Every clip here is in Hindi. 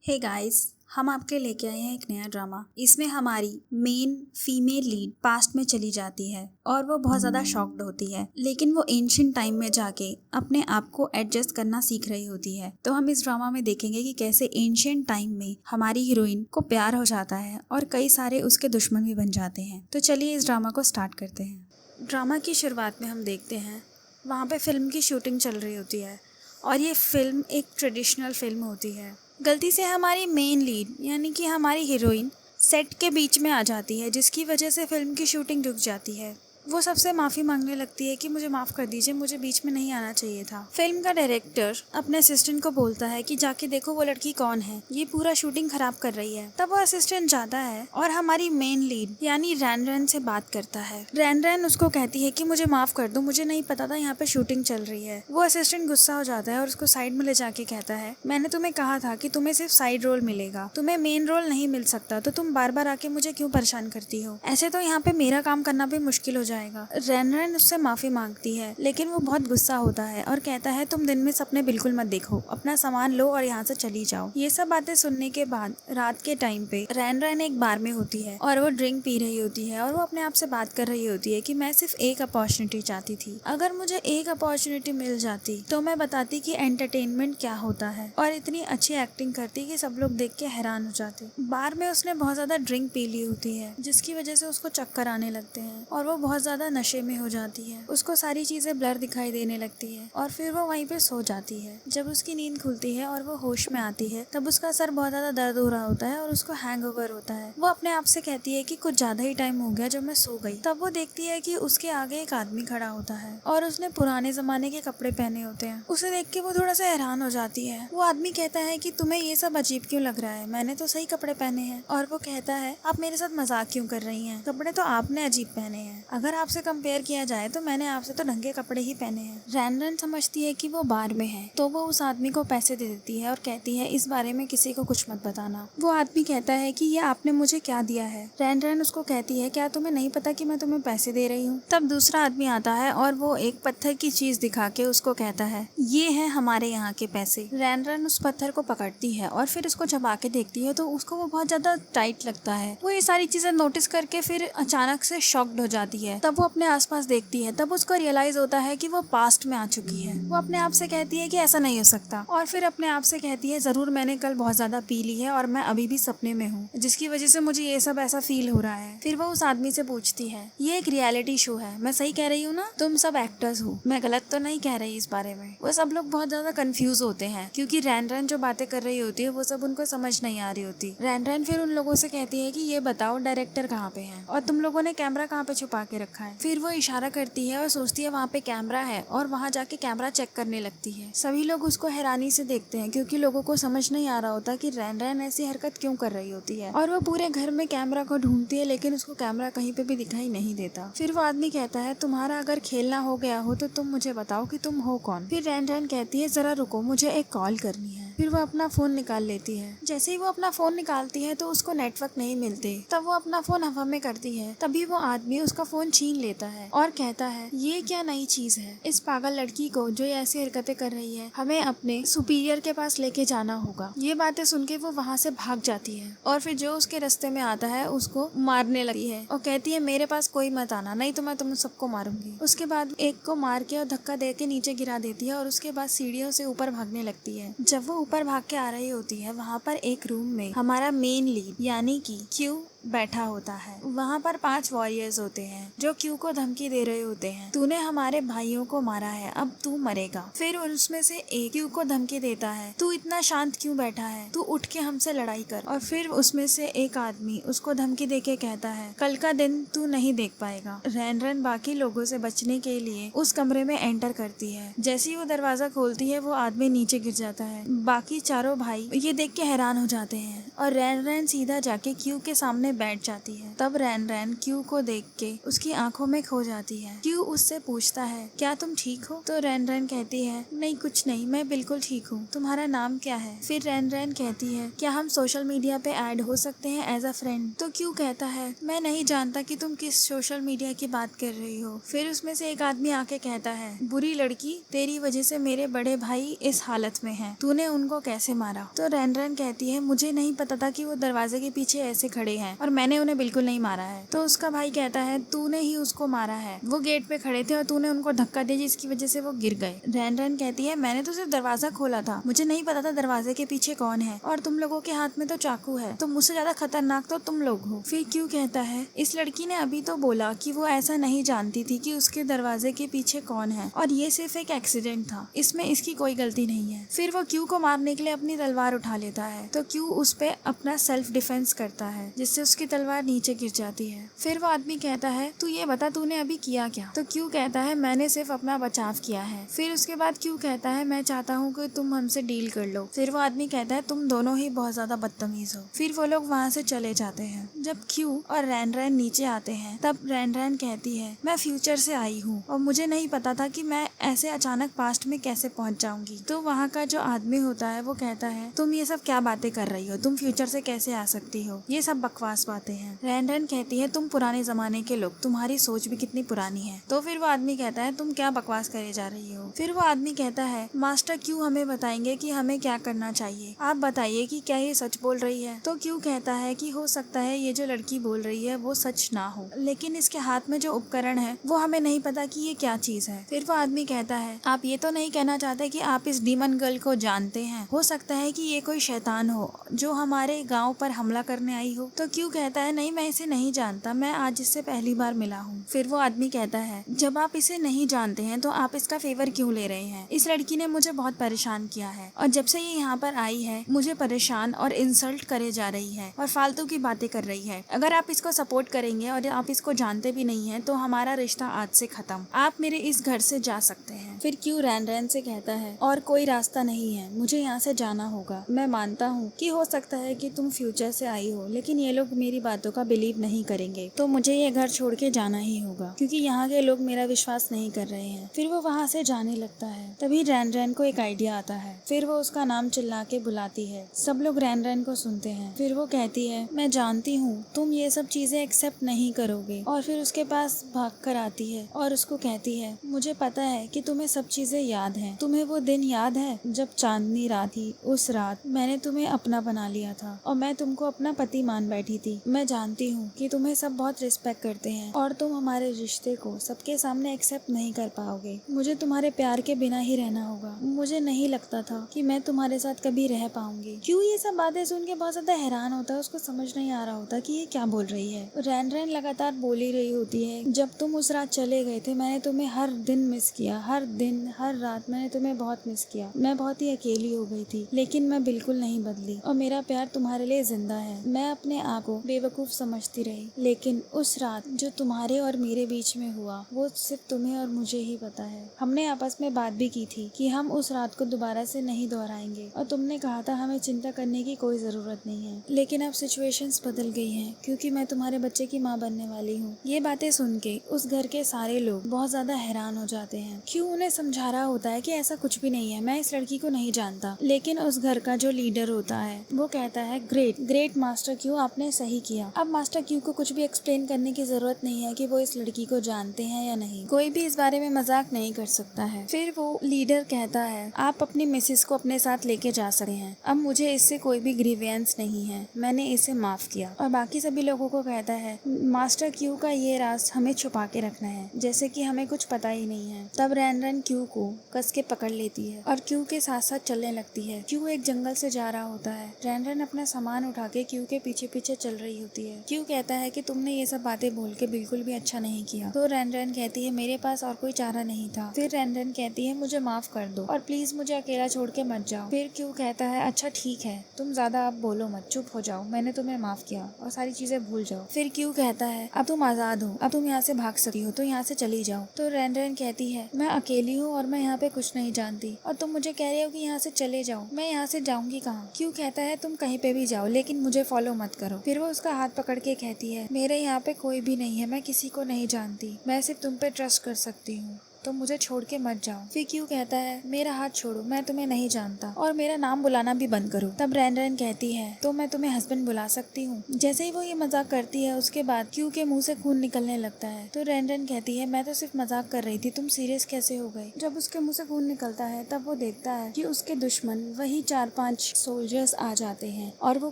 हे गाइस, हम आपके लेके आए हैं एक नया ड्रामा। इसमें हमारी मेन फीमेल लीड पास्ट में चली जाती है और वो बहुत ज़्यादा शॉक्ड होती है, लेकिन वो एंशिएंट टाइम में जाके अपने आप को एडजस्ट करना सीख रही होती है। तो हम इस ड्रामा में देखेंगे कि कैसे एंशिएंट टाइम में हमारी हीरोइन को प्यार हो जाता है और कई सारे उसके दुश्मन भी बन जाते हैं। तो चलिए इस ड्रामा को स्टार्ट करते हैं। ड्रामा की शुरुआत में हम देखते हैं वहाँ पे फिल्म की शूटिंग चल रही होती है और ये फिल्म एक ट्रेडिशनल फिल्म होती है। गलती से हमारी मेन लीड यानी कि हमारी हीरोइन सेट के बीच में आ जाती है, जिसकी वजह से फिल्म की शूटिंग रुक जाती है। वो सबसे माफ़ी मांगने लगती है कि मुझे माफ़ कर दीजिए, मुझे बीच में नहीं आना चाहिए था। फिल्म का डायरेक्टर अपने असिस्टेंट को बोलता है कि जाके देखो वो लड़की कौन है, ये पूरा शूटिंग खराब कर रही है। तब वो असिस्टेंट जाता है और हमारी मेन लीड यानी रैन रैन से बात करता है। रैन रैन उसको कहती है कि मुझे माफ़ कर दो, मुझे नहीं पता था यहाँ पे शूटिंग चल रही है। वो असिस्टेंट गुस्सा हो जाता है और उसको साइड में ले जाके कहता है, मैंने तुम्हें कहा था कि तुम्हें सिर्फ साइड रोल मिलेगा, तुम्हें मेन रोल नहीं मिल सकता, तो तुम बार बार आके मुझे क्यों परेशान करती हो? ऐसे तो यहाँ पे मेरा काम करना भी मुश्किल हो जाएगा। रैन रैन उससे माफी मांगती है, लेकिन वो बहुत गुस्सा होता है और कहता है तुम दिन में सपने बिल्कुल मत देखो, अपना सामान लो और यहाँ से चली जाओ। ये सब बातें सुनने के बाद रात के टाइम पे रैन रैन एक बार में होती है और वो ड्रिंक पी रही होती है और वो अपने आप से बात कर रही होती है कि मैं सिर्फ एक अपॉर्चुनिटी चाहती थी, अगर मुझे एक अपॉर्चुनिटी मिल जाती तो मैं बताती कि एंटरटेनमेंट क्या होता है, और इतनी अच्छी एक्टिंग करती कि सब लोग देख के हैरान हो जाते। बार में उसने बहुत ज्यादा ड्रिंक पी ली होती है, जिसकी वजह से उसको चक्कर आने लगते हैं और वो बहुत ज्यादा नशे में हो जाती है। उसको सारी चीजें ब्लर दिखाई देने लगती है और फिर वो वहीं पे सो जाती है। जब उसकी नींद खुलती है और वो होश में आती है, तब उसका सर बहुत ज्यादा दर्द हो रहा होता है और उसको हैंगओवर होता है। वो अपने आप से कहती है कि कुछ ज्यादा ही टाइम हो गया जब मैं सो गई। तब वो देखती है कि उसके आगे एक आदमी खड़ा होता है और उसने पुराने जमाने के कपड़े पहने होते हैं। उसे देख के वो थोड़ा सा हैरान हो जाती है। वो आदमी कहता है कि तुम्हें ये सब अजीब क्यों लग रहा है, मैंने तो सही कपड़े पहने हैं। और वो कहता है आप मेरे साथ मजाक क्यों कर रही हैं, कपड़े तो आपने अजीब पहने हैं, अगर आपसे कंपेयर किया जाए तो मैंने आपसे तो ढंग के कपड़े ही पहने हैं। रैन रैन समझती है कि वो बार में है, तो वो उस आदमी को पैसे दे देती है और कहती है इस बारे में किसी को कुछ मत बताना। वो आदमी कहता है कि ये आपने मुझे क्या दिया है? रैन रैन उसको कहती है क्या तुम्हें नहीं पता कि मैं तुम्हें पैसे दे रही हूँ? तब दूसरा आदमी आता है और वो एक पत्थर की चीज दिखा के उसको कहता है ये है हमारे यहाँ के पैसे। रैन रैन उस पत्थर को पकड़ती है और फिर उसको चबा के देखती है तो उसको वो बहुत ज्यादा टाइट लगता है। वो ये सारी चीजें नोटिस करके फिर अचानक से शॉक्ड हो जाती है। तब वो अपने आसपास देखती है, तब उसको रियलाइज होता है कि वो पास्ट में आ चुकी है। वो अपने आप से कहती है कि ऐसा नहीं हो सकता, और फिर अपने आप से कहती है जरूर मैंने कल बहुत ज्यादा पी ली है और मैं अभी भी सपने में हूँ, जिसकी वजह से मुझे ये सब ऐसा फील हो रहा है। फिर वो उस आदमी से पूछती है ये एक रियलिटी शो है, मैं सही कह रही हूँ ना, तुम सब एक्टर्स हो, मैं गलत तो नहीं कह रही इस बारे में? वो सब लोग बहुत ज्यादा कंफ्यूज होते हैं क्योंकि रैन रैन जो बातें कर रही होती है वो सब उनको समझ नहीं आ रही होती। रैन रैन फिर उन लोगों से कहती है कि ये बताओ डायरेक्टर कहाँ पे है और तुम लोगों ने कैमरा कहाँ पे छुपा के रखा है? फिर वो इशारा करती है और सोचती है वहाँ पे कैमरा है और वहाँ जाके कैमरा चेक करने लगती है। सभी लोग उसको हैरानी से देखते हैं क्योंकि लोगों को समझ नहीं आ रहा होता कि रैन रैन ऐसी हरकत क्यों कर रही होती है, और वो पूरे घर में कैमरा को ढूंढती है लेकिन उसको कैमरा कहीं पे भी दिखाई नहीं देता। फिर वो आदमी कहता है तुम्हारा अगर खेलना हो गया हो तो तुम मुझे बताओ कि तुम हो कौन? फिर रैन रैन कहती है जरा रुको, मुझे एक कॉल करनी है। फिर वो अपना फोन निकाल लेती है। जैसे ही वो अपना फोन निकालती है तो उसको नेटवर्क नहीं मिलते। तब वो अपना फोन हवा में करती है, तभी वो आदमी उसका फोन छीन लेता है और कहता है ये क्या नई चीज है, इस पागल लड़की को जो ये ऐसी हरकतें कर रही है हमें अपने सुपीरियर के पास लेके जाना होगा। ये बातें सुन के वो वहाँ से भाग जाती है और फिर जो उसके रास्ते में आता है उसको मारने लगी है और कहती है मेरे पास कोई मत आना, नहीं तो मैं तुम सबको मारूंगी। उसके बाद एक को मार के और धक्का दे के नीचे गिरा देती है और उसके बाद सीढ़ियों से ऊपर भागने लगती है। जब वो ऊपर भाग के आ रही होती है, वहाँ पर एक रूम में हमारा मेन लीड यानी कि क्यू बैठा होता है। वहाँ पर 5 वॉरियर्स होते हैं जो क्यू को धमकी दे रहे होते हैं तूने हमारे भाइयों को मारा है, अब तू मरेगा। फिर उसमें से एक क्यू को धमकी देता है तू इतना शांत क्यों बैठा है, तू उठ के हमसे लड़ाई कर। और फिर उसमें से एक आदमी उसको धमकी देके कहता है कल का दिन तू नहीं देख पाएगा। रैन रैन बाकी लोगों से बचने के लिए उस कमरे में एंटर करती है। जैसे ही वो दरवाजा खोलती है वो आदमी नीचे गिर जाता है। बाकी चारों भाई ये देख के हैरान हो जाते हैं और रैन रैन सीधा जाके क्यू के सामने बैठ जाती है। तब रैन रैन क्यू को देख के उसकी आंखों में खो जाती है। क्यू उससे पूछता है, क्या तुम ठीक हो? तो रैन रैन कहती है, नहीं कुछ नहीं, मैं बिल्कुल ठीक हूँ। तुम्हारा नाम क्या है? फिर रैन रैन कहती है, क्या हम सोशल मीडिया पे ऐड हो सकते हैं एज अ फ्रेंड? तो क्यू कहता है, मैं नहीं जानता कि तुम किस सोशल मीडिया की बात कर रही हो। फिर उसमें से एक आदमी आके कहता है, बुरी लड़की, तेरी वजह से मेरे बड़े भाई इस हालत में हैं। तूने उनको कैसे मारा? तो रैन रैन कहती है, मुझे नहीं पता था कि वो दरवाजे के पीछे ऐसे खड़े हैं और मैंने उन्हें बिल्कुल नहीं मारा है। तो उसका भाई कहता है, तूने ही उसको मारा है, वो गेट पे खड़े थे और तूने उनको धक्का दिया जिसकी वजह से वो गिर गए। रैन रैन कहती है, मैंने तो सिर्फ दरवाजा खोला था, मुझे नहीं पता था दरवाजे के पीछे कौन है, और तुम लोगों के हाथ में तो चाकू है, तो मुझसे ज्यादा खतरनाक तो तुम लोग हो। फिर क्यों कहता है, इस लड़की ने अभी तो बोला कि वो ऐसा नहीं जानती थी कि उसके दरवाजे के पीछे कौन है और ये सिर्फ एक एक्सीडेंट था, इसमें इसकी कोई गलती नहीं है। फिर वो क्यू को मारने के लिए अपनी तलवार उठा लेता है, तो क्यू उस पे अपना सेल्फ डिफेंस करता है जिससे उसकी तलवार नीचे गिर जाती है। फिर वो आदमी कहता है, तू ये बता तूने अभी किया क्या? तो क्यू कहता है, मैंने सिर्फ अपना बचाव किया है। फिर उसके बाद क्यू कहता है, मैं चाहता हूँ कि तुम हमसे डील कर लो। फिर वो आदमी कहता है, तुम दोनों ही बहुत ज्यादा बदतमीज हो। फिर वो लोग वहाँ से चले जाते हैं। जब क्यू और रैन रैन नीचे आते हैं तब रैन रैन कहती है, मैं फ्यूचर से आई हूँ और मुझे नहीं पता था कि मैं ऐसे अचानक पास्ट में कैसे पहुँच जाऊंगी। तो वहाँ का जो आदमी होता है वो कहता है, तुम ये सब क्या बातें कर रही हो, तुम फ्यूचर से कैसे आ सकती हो, ये सब बकवास बातें हैं। रैन रैन कहती है, तुम पुराने जमाने के लोग, तुम्हारी सोच भी कितनी पुरानी है। तो फिर वो आदमी कहता है, तुम क्या बकवास करे जा रही हो? फिर वो आदमी कहता है, मास्टर क्यू हमें बताएंगे कि हमें क्या करना चाहिए, आप बताइए कि क्या ये सच बोल रही है? तो क्यू कहता है कि हो सकता है ये जो लड़की बोल रही है वो सच ना हो, लेकिन इसके हाथ में जो उपकरण है वो हमें नहीं पता कि ये क्या चीज है। फिर वो आदमी कहता है, आप ये तो नहीं कहना चाहते कि आप इस डीमन गर्ल को जानते हैं? हो सकता है कि ये कोई शैतान हो जो हमारे गांव पर हमला करने आई हो। तो क्यू कहता है, नहीं मैं इसे नहीं जानता, मैं आज इससे पहली बार मिला हूँ। फिर वो आदमी कहता है, जब आप इसे नहीं जानते हैं तो आप इसका फेवर क्यों ले रहे हैं? इस लड़की ने मुझे बहुत परेशान किया है और जब से ये यहाँ पर आई है मुझे परेशान और इंसल्ट करे जा रही है और फालतू की बातें कर रही है। अगर आप इसको सपोर्ट करेंगे और आप इसको जानते भी नहीं है तो हमारा रिश्ता आज से खत्म, आप मेरे इस घर से जा सकते हैं। फिर क्यू रैन रैन से कहता है, और कोई रास्ता नहीं है, मुझे यहाँ से जाना होगा। मैं मानता हूँ कि हो सकता है कि तुम फ्यूचर से आई हो, लेकिन ये लोग मेरी बातों का बिलीव नहीं करेंगे, तो मुझे ये घर छोड़ के जाना ही होगा क्योंकि यहाँ के लोग मेरा विश्वास नहीं कर रहे हैं। फिर वो वहाँ से जाने लगता है। तभी रैन रैन को एक आइडिया आता है। फिर वो उसका नाम चिल्ला के बुलाती है। सब लोग रैन रैन को सुनते हैं। फिर वो कहती है, मैं जानती हूँ तुम ये सब चीजें एक्सेप्ट नहीं करोगे, और फिर उसके पास भाग कर आती है और उसको कहती है, मुझे पता है कि तुम्हें सब चीजें याद हैं। तुम्हें वो दिन याद है जब चांदनी रात थी? उस रात मैंने तुम्हें अपना बना लिया था और मैं तुमको अपना पति मान बैठी थी। मैं जानती हूँ कि तुम्हें सब बहुत रिस्पेक्ट करते हैं और तुम हमारे रिश्ते को सबके सामने एक्सेप्ट नहीं कर पाओगे। मुझे तुम्हारे प्यार के बिना ही रहना होगा। मुझे नहीं लगता था कि मैं तुम्हारे साथ कभी रह पाऊंगी। क्यों ये सब बातें सुन के बहुत ज्यादा हैरान होता है, उसको समझ नहीं आ रहा होता कि ये क्या बोल रही है। रैन रैन लगातार बोल ही रही होती है, जब तुम उस रात चले गए थे मैंने तुम्हें हर दिन मिस किया, हर दिन हर रात मैंने तुम्हें बहुत मिस किया। मैं बहुत ही अकेली हो गई थी, लेकिन मैं बिल्कुल नहीं बदली और मेरा प्यार तुम्हारे लिए जिंदा है। मैं अपने आप को बेवकूफ समझती रही, लेकिन उस रात जो तुम्हारे और मेरे बीच में हुआ वो सिर्फ तुम्हें और मुझे ही पता है। हमने आपस में बात भी की थी कि हम उस रात को दोबारा से नहीं दोहराएंगे और तुमने कहा था हमें चिंता करने की कोई जरूरत नहीं है, लेकिन अब सिचुएशंस बदल गई हैं क्योंकि मैं तुम्हारे बच्चे की माँ बनने वाली हूँ। ये बातें सुन के उस घर के सारे लोग बहुत ज्यादा हैरान हो जाते हैं। क्यों उन्हें समझा रहा होता है कि ऐसा कुछ भी नहीं है, मैं इस लड़की को नहीं जानता, लेकिन उस घर का जो लीडर होता है वो कहता है, ग्रेट ग्रेट मास्टर क्यू, आपने सही किया। अब मास्टर क्यू को कुछ भी एक्सप्लेन करने की जरूरत नहीं है कि वो इस लड़की को जानते हैं या नहीं, कोई भी इस बारे में मजाक नहीं कर सकता है। फिर वो लीडर कहता है, आप अपनी मिसेस को अपने साथ लेके जा सकते हैं, अब मुझे इससे कोई भी ग्रीवेंस नहीं है, मैंने इसे माफ किया। और बाकी सभी लोगों को कहता है, मास्टर क्यू का ये राज हमें छुपा के रखना है, जैसे कि हमें कुछ पता ही नहीं है। तब रैन रैन क्यू को कस के पकड़ लेती है और क्यू के साथ साथ चलने लगती है। क्यू एक जंगल से जा रहा होता है। रैन रैन अपना सामान उठा के क्यू के पीछे पीछे चल रही होती है। क्यू कहता है कि तुमने ये सब बातें बोल के बिल्कुल भी अच्छा नहीं किया। तो रैन रैन कहती है, मेरे पास और कोई चारा नहीं था। फिर रैन रैन कहती है, मुझे माफ कर दो और प्लीज मुझे अकेला छोड़ के मत जाओ। फिर क्यू कहता है, अच्छा ठीक है, तुम ज्यादा अब बोलो मत, चुप हो जाओ, मैंने तुम्हें माफ किया और सारी चीजें भूल जाओ। फिर क्यू कहता है, अब तुम आजाद हो, अब तुम यहाँ से भाग सकती हो, तो यहाँ से चली जाओ। तो रैन रैन कहती है, मैं अकेली हूँ और मैं यहाँ पे कुछ नहीं जानती और तुम मुझे कह रहे हो कि यहाँ से चले जाओ, मैं यहाँ से जाऊंगी कहाँ? क्यू कहता है, तुम कहीं पे भी जाओ लेकिन मुझे फॉलो मत करो। फिर वो वो उसका हाथ पकड़ के कहती है, मेरे यहाँ पे कोई भी नहीं है, मैं किसी को नहीं जानती, मैं सिर्फ तुम पे ट्रस्ट कर सकती हूँ, तो मुझे छोड़ के मत जाओ। फिर क्यों कहता है, मेरा हाथ छोड़ो, मैं तुम्हें नहीं जानता और मेरा नाम बुलाना भी बंद करो। तब रैन रैन कहती है, तो मैं तुम्हें हस्बैंड बुला सकती हूँ। जैसे ही वो ये मजाक करती है उसके बाद क्यों के मुंह से खून निकलने लगता है। तो रैन रैन कहती है, मैं तो सिर्फ मजाक कर रही थी, तुम सीरियस कैसे हो गए। जब उसके मुंह से खून निकलता है तब वो देखता है कि उसके दुश्मन वही 4-5 सोल्जर्स आ जाते हैं और वो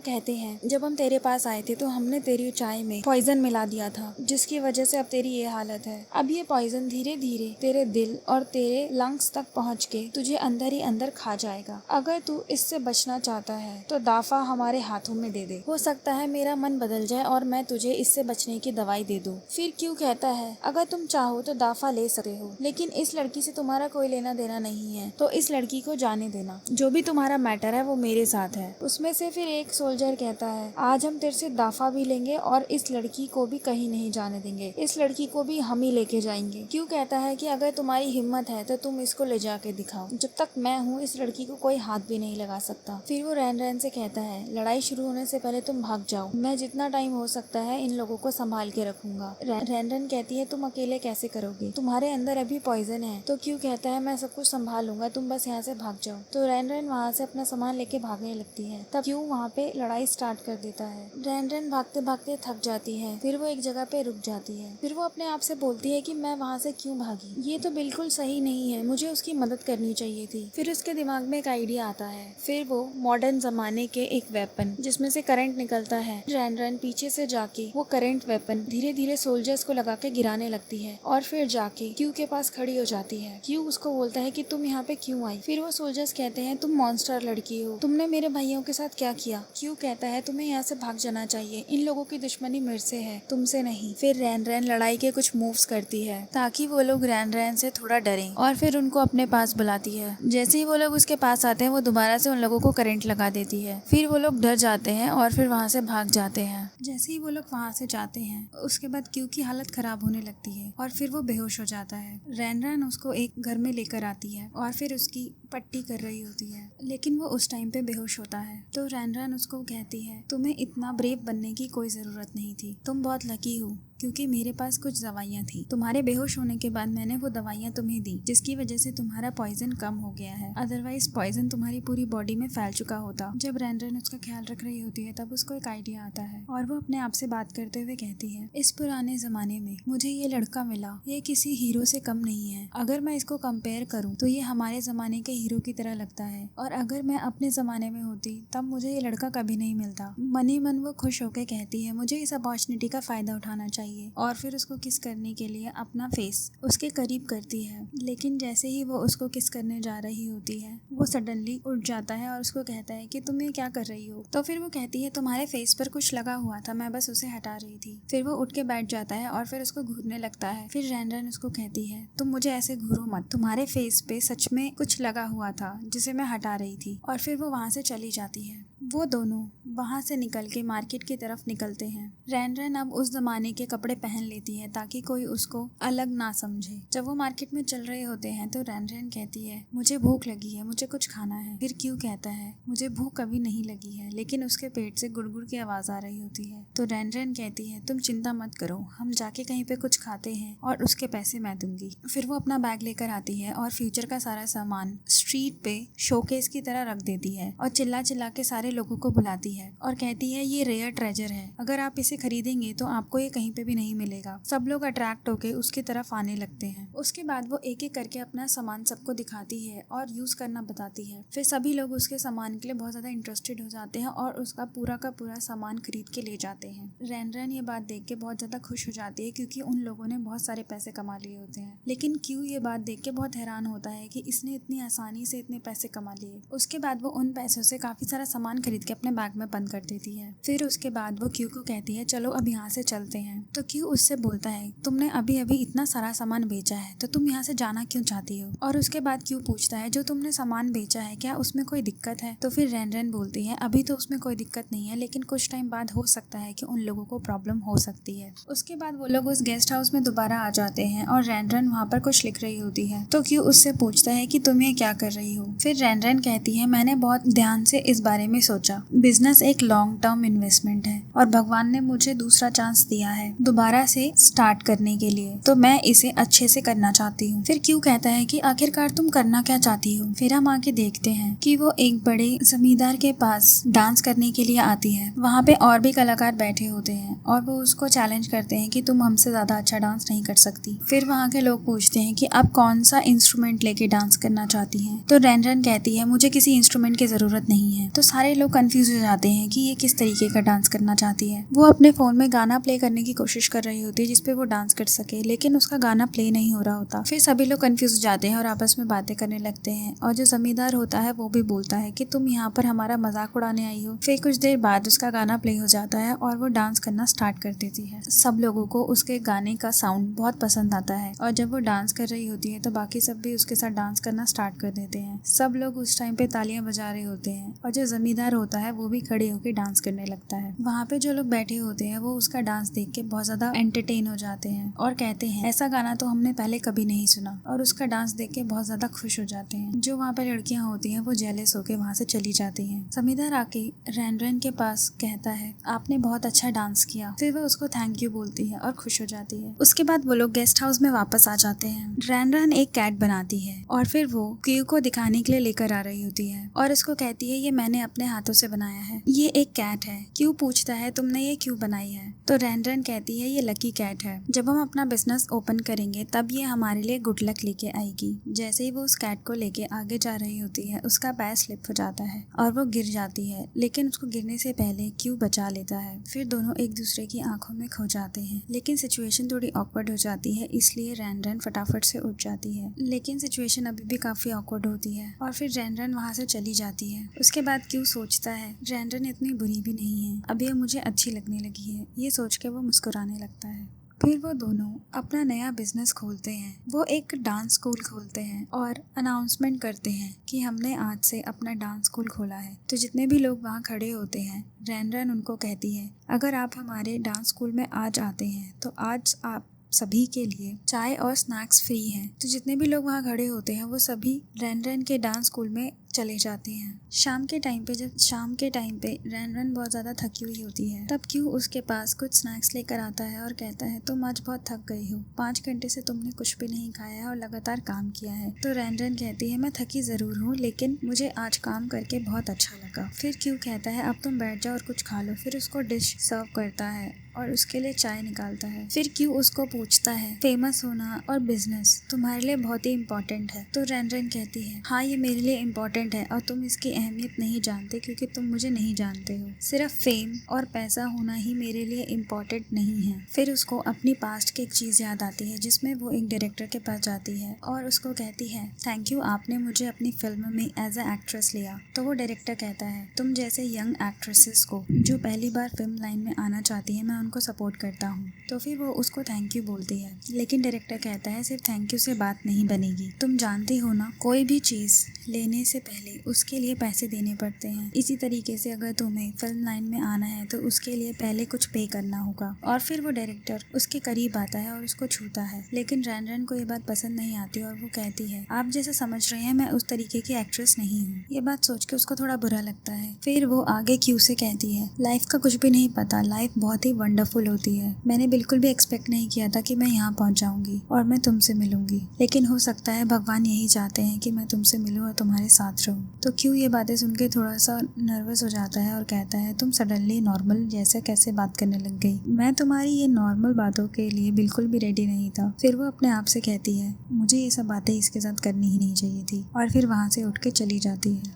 कहते हैं, जब हम तेरे पास आए थे तो हमने तेरी चाय में पॉइजन मिला दिया था, जिसकी वजह से अब तेरी ये हालत है। अब ये पॉइजन धीरे धीरे तेरे दिल और तेरे लंग्स तक पहुंच के तुझे अंदर ही अंदर खा जाएगा। अगर तू इससे बचना चाहता है तो दाफा हमारे हाथों में दे दे, हो सकता है मेरा मन बदल जाए और मैं तुझे इससे बचने की दवाई दे दूं। फिर क्यों कहता है, अगर तुम चाहो तो दाफा ले सकते हो, लेकिन इस लड़की से तुम्हारा कोई लेना देना नहीं है, तो इस लड़की को जाने देना। जो भी तुम्हारा मैटर है वो मेरे साथ है। उसमें से फिर एक सोल्जर कहता है, आज हम तेरे से दाफा भी लेंगे और इस लड़की को भी कहीं नहीं जाने देंगे, इस लड़की को भी हम ही लेके जाएंगे। क्यों कहता है कि अगर तुम्हारी हिम्मत है तो तुम इसको ले जाके दिखाओ, जब तक मैं हूँ इस लड़की को कोई हाथ भी नहीं लगा सकता। फिर वो रैन रैन से कहता है, लड़ाई शुरू होने से पहले तुम भाग जाओ, मैं जितना टाइम हो सकता है इन लोगों को संभाल के रखूंगा। रैन रैन कहती है, तुम अकेले कैसे करोगे, तुम्हारे अंदर अभी पॉइजन है। तो क्यों कहता है, मैं सब कुछ संभाल लूंगा, तुम बस यहाँ से भाग जाओ। तो रैन रैन वहाँ से अपना सामान लेके भागने लगती है। तब क्यों वहाँ पे लड़ाई स्टार्ट कर देता है। रैन रैन भागते भागते थक जाती है, फिर वो एक जगह पे रुक जाती है। फिर वो अपने आप से बोलती है कि मैं वहाँ से क्यों भागी, ये तो बिल्कुल सही नहीं है, मुझे उसकी मदद करनी चाहिए थी। फिर उसके दिमाग में एक आइडिया आता है। फिर वो मॉडर्न जमाने के एक वेपन जिसमें से करंट निकलता है, रैन रैन पीछे से जाके वो करंट वेपन धीरे धीरे सोल्जर्स को लगा के गिराने लगती है और फिर जाके क्यू के पास खड़ी हो जाती है। क्यू उसको बोलता है कि तुम यहाँ पे क्यों आई। फिर वो सोल्जर्स कहते हैं, तुम मॉन्स्टर लड़की हो, तुमने मेरे भाइयों के साथ क्या किया। क्यू कहता है, तुम्हें यहाँ से भाग जाना चाहिए, इन लोगों की दुश्मनी मेरे से है, तुमसे नहीं। फिर रैन रैन लड़ाई के कुछ मूव्स करती है ताकि वो लोग रैन रैन से थोड़ा डरें और फिर उनको अपने पास बुलाती है। जैसे ही वो लोग उसके पास आते हैं वो दोबारा से उन लोगों को करंट लगा देती है। फिर वो लोग डर जाते हैं और फिर वहाँ से भाग जाते हैं। जैसे ही वो लोग वहाँ से जाते हैं उसके बाद क्यू की हालत खराब होने लगती है और फिर वो बेहोश हो जाता है। रैन रैन उसको एक घर में लेकर आती है और फिर उसकी पट्टी कर रही होती है, लेकिन वो उस टाइम पे बेहोश होता है। तो रैन रैन उसको कहती है, तुम्हें इतना ब्रेव बनने की कोई जरूरत नहीं थी, तुम बहुत लकी हो क्योंकि मेरे पास कुछ दवाइयाँ थी। तुम्हारे बेहोश होने के बाद मैंने वो दवाइयाँ तुम्हें दी, जिसकी वजह से तुम्हारा पॉइजन कम हो गया है, अदरवाइज पॉइजन तुम्हारी पूरी बॉडी में फैल चुका होता। जब रैन रैन उसका ख्याल रख रही होती है तब उसको एक आइडिया आता है और वो अपने आप से बात करते हुए कहती है, इस पुराने जमाने में मुझे ये लड़का मिला, ये किसी हीरो से कम नहीं है। अगर मैं इसको कंपेयर करूँ तो ये हमारे जमाने के हीरो की तरह लगता है, और अगर मैं अपने जमाने में होती तब मुझे ये लड़का कभी नहीं मिलता। मनी मन वो खुश होकर कहती है, मुझे इस अपॉर्चुनिटी का फायदा उठाना चाहिए, और फिर उसको किस करने के लिए अपना फेस उसके करीब करती है। लेकिन जैसे ही वो उसको किस करने जा रही होती है वो सडनली उठ जाता है और उसको कहता है कि तुम ये क्या कर रही हो। तो फिर वो कहती है, तुम्हारे फेस पर कुछ लगा हुआ था, मैं बस उसे हटा रही थी। फिर वो उठ के बैठ जाता है और फिर उसको घूरने लगता है। फिर रैन रैन उसको कहती है, तुम मुझे ऐसे घूरो मत, तुम्हारे फेस पे सच में कुछ लगा हुआ था जिसे मैं हटा रही थी। और फिर वो वहाँ से चली जाती है। वो दोनों वहाँ से निकल के मार्केट की तरफ निकलते हैं। रैन रैन अब उस जमाने के कपड़े पहन लेती है ताकि कोई उसको अलग ना समझे। जब वो मार्केट में चल रहे होते हैं तो रैन रैन कहती है, मुझे भूख लगी है, मुझे कुछ खाना है। फिर क्यू कहता है, मुझे भूख कभी नहीं लगी है, लेकिन उसके पेट से गुड़गुड़ की आवाज आ रही होती है। तो रैन रैन कहती है, तुम चिंता मत करो, हम जाके कहीं पे कुछ खाते हैं और उसके पैसे मैं दूंगी। फिर वो अपना बैग लेकर आती है और फ्यूचर का सारा सामान स्ट्रीट पे शोकेस की तरह रख देती है और चिल्ला चिल्ला के सारे लोगों को बुलाती है और कहती है, ये रेयर ट्रेजर है, अगर आप इसे खरीदेंगे तो आपको ये कहीं पे भी नहीं मिलेगा। सब लोग अट्रैक्ट होके उसकी तरफ आने लगते हैं। उसके बाद वो एक एक करके अपना सामान सबको दिखाती है और यूज करना बताती है। फिर सभी लोग उसके सामान के लिए बहुत ज्यादा इंटरेस्टेड हो जाते हैं और उसका पूरा का पूरा सामान खरीद के ले जाते हैं। रैन रैन ये बात देख के बहुत ज्यादा खुश हो जाती है क्योंकि उन लोगों ने बहुत सारे पैसे कमा लिए होते हैं। लेकिन क्यू ये बात देख के बहुत हैरान होता है कि इसने इतनी आसानी से इतने पैसे कमा लिए। उसके बाद वो उन पैसों से काफी सारा सामान खरीद के अपने बैग में बंद कर देती है। फिर उसके बाद वो क्यू को कहती है, चलो अब यहाँ से चलते हैं। तो क्यू उससे बोलता है, तुमने अभी अभी इतना सारा सामान बेचा है तो तुम यहाँ से जाना क्यों चाहती हो। और उसके बाद क्यू पूछता है, जो तुमने सामान बेचा है क्या उसमें कोई दिक्कत है। तो फिर रैन रैन बोलती है, अभी तो उसमें कोई दिक्कत नहीं है, लेकिन कुछ टाइम बाद हो सकता है कि उन लोगों को प्रॉब्लम हो सकती है। उसके बाद वो लोग उस गेस्ट हाउस में दोबारा आ जाते हैं और रैन रैन वहाँ पर कुछ लिख रही होती है। तो क्यू उससे पूछता है कि तुम ये क्या कर रही हो। फिर रैन रैन कहती है, मैंने बहुत ध्यान से इस बारे में सोचा, बिजनेस एक लॉन्ग टर्म इन्वेस्टमेंट है और भगवान ने मुझे दूसरा चांस दिया है दोबारा से स्टार्ट करने के लिए, तो मैं इसे अच्छे से करना चाहती हूँ। फिर क्यू कहता है कि आखिरकार तुम करना क्या चाहती हो। फिर हम आके देखते हैं कि वो एक बड़े जमींदार के पास डांस करने के लिए आती है। वहाँ पे और भी कलाकार बैठे होते हैं और वो उसको चैलेंज करते हैं कि तुम हमसे ज्यादा अच्छा डांस नहीं कर सकती। फिर वहाँ के लोग पूछते हैं कि आप कौन सा इंस्ट्रूमेंट लेके डांस करना चाहती हैं। तो रैन कहती है मुझे किसी इंस्ट्रूमेंट की जरूरत नहीं है। तो सारे लोग कंफ्यूज हो जाते हैं कि ये किस तरीके का डांस करना चाहती है। वो अपने फोन में गाना प्ले करने की कोशिश कर रही होती है जिसपे वो डांस कर सके, लेकिन उसका गाना प्ले नहीं हो रहा होता। फिर सभी लोग कंफ्यूज हो जाते हैं और आपस में बातें करने लगते हैं और जो जमींदार होता है वो भी बोलता है कि तुम यहाँ पर हमारा मजाक उड़ाने आई हो। फिर कुछ देर बाद उसका गाना प्ले हो जाता है और वो डांस करना स्टार्ट कर देती है। सब लोगों को उसके गाने का साउंड बहुत पसंद आता है और जब वो डांस कर रही होती है तो बाकी सब भी उसके साथ डांस करना स्टार्ट कर देते हैं। सब लोग उस टाइम पे तालियां बजा रहे होते हैं और जो जमींदार होता है वो भी खड़े होकर डांस करने लगता है। वहाँ पे जो लोग बैठे होते हैं वो उसका डांस देख के बहुत ज्यादा एंटरटेन हो जाते हैं और कहते हैं ऐसा गाना तो हमने पहले कभी नहीं सुना, और उसका डांस देख के बहुत ज्यादा खुश हो जाते हैं। जो वहाँ पे लड़कियां होती हैं वो जेलस होके वहाँ से चली जाती हैं। जमींदार आके रैन के पास कहता है आपने बहुत अच्छा डांस किया। फिर वो उसको थैंक यू बोलती है और खुश हो जाती है। उसके बाद वो लोग गेस्ट हाउस में वापस आ जाते हैं। रैन एक कैट बनाती है और फिर वो क्यू को दिखाने के लिए लेकर आ रही होती है और इसको कहती है ये मैंने अपने हाथों से बनाया है, ये एक कैट है। क्यू पूछता है तुमने ये क्यों बनाई है। तो रैन कहती है ये लकी कैट है, जब हम अपना बिजनेस ओपन करेंगे तब ये हमारे लिए गुड लक लेके आएगी। जैसे ही वो उस कैट को लेके आगे जा रही होती है उसका पैर स्लिप हो जाता है और वो गिर जाती है, लेकिन उसको गिरने से पहले क्यू बचा लेता है। फिर दोनों एक दूसरे की आंखों में खो जाते हैं, लेकिन सिचुएशन थोड़ी ऑकवर्ड हो जाती है, इसलिए रैन फटाफट से उठ जाती है। लेकिन सिचुएशन अभी भी काफी ऑकवर्ड होती है और फिर रैन वहाँ से चली जाती है। उसके बाद क्यू सोचता है रैन इतनी बुरी भी नहीं है, अब ये मुझे अच्छी लगने लगी है। ये सोच के वो मुस्कुराने लगता है। फिर वो दोनों अपना नया बिजनेस खोलते हैं। वो एक डांस स्कूल खोलते हैं और अनाउंसमेंट करते हैं कि हमने आज से अपना डांस स्कूल खोला है। तो जितने भी लोग वहाँ खड़े होते हैं रैन उनको कहती है अगर आप हमारे डांस स्कूल में आज आते हैं तो आज आप सभी के लिए चाय और स्नैक्स फ्री हैं। तो जितने भी लोग वहाँ खड़े होते हैं वो सभी रैन के डांस स्कूल में चले जाते हैं। शाम के टाइम पे रैन बहुत ज़्यादा थकी हुई होती है। तब क्यू उसके पास कुछ स्नैक्स लेकर आता है और कहता है तुम आज बहुत थक गई हो, 5 घंटे से तुमने कुछ भी नहीं खाया है और लगातार काम किया है। तो रैन कहती है मैं थकी ज़रूर हूँ लेकिन मुझे आज काम करके बहुत अच्छा लगा। फिर क्यू कहता है अब तुम बैठ जाओ और कुछ खा लो। फिर उसको डिश सर्व करता है और उसके लिए चाय निकालता है। फिर क्यू उसको पूछता है फेमस होना और बिजनेस तुम्हारे लिए बहुत ही इम्पोर्टेंट है। तो रैन कहती है हाँ ये मेरे लिए इम्पोर्टेंट है और तुम इसकी अहमियत नहीं जानते क्योंकि तुम मुझे नहीं जानते हो। सिर्फ फेम और पैसा होना ही मेरे लिए इम्पोर्टेंट नहीं है। फिर उसको अपनी पास्ट की एक चीज याद आती है जिसमें वो एक डायरेक्टर के पास जाती है और उसको कहती है थैंक यू आपने मुझे अपनी फिल्म में एज ए एक्ट्रेस लिया। तो वो डायरेक्टर कहता है तुम जैसे यंग एक्ट्रेसेस को जो पहली बार फिल्म लाइन में आना चाहती है मैं उनको सपोर्ट करता हूँ। तो फिर वो उसको थैंक यू बोलती है, लेकिन डायरेक्टर कहता है सिर्फ थैंक यू से बात नहीं बनेगी, तुम जानते हो ना कोई भी चीज लेने से पहले उसके लिए पैसे देने पड़ते हैं। इसी तरीके से अगर तुम्हें फिल्म लाइन में आना है तो उसके लिए पहले कुछ पे करना होगा। और फिर वो डायरेक्टर उसके करीब आता है और उसको छूता है, लेकिन रैन को ये बात पसंद नहीं आती और वो कहती है आप जैसे समझ रहे हैं मैं उस तरीके की एक्ट्रेस नहीं हूँ। ये बात सोच के उसको थोड़ा बुरा लगता है। फिर वो आगे क्यू से कहती है लाइफ का कुछ भी नहीं पता, लाइफ बहुत ही वंडरफुल होती है। मैंने बिल्कुल भी एक्सपेक्ट नहीं किया था कि मैं यहाँ पहुँच जाऊंगी और मैं तुमसे मिलूंगी, लेकिन हो सकता है भगवान यही चाहते हैं कि मैं तुमसे मिलूं और तुम्हारे साथ रहूं। तो क्यों ये बातें सुन के थोड़ा सा नर्वस हो जाता है और कहता है तुम सडनली नॉर्मल जैसे कैसे बात करने लग गई, मैं तुम्हारी ये नॉर्मल बातों के लिए बिल्कुल भी रेडी नहीं था। फिर वो अपने आप से कहती है मुझे ये सब बातें इसके साथ करनी ही नहीं चाहिए थी और फिर वहाँ से उठ के चली जाती है।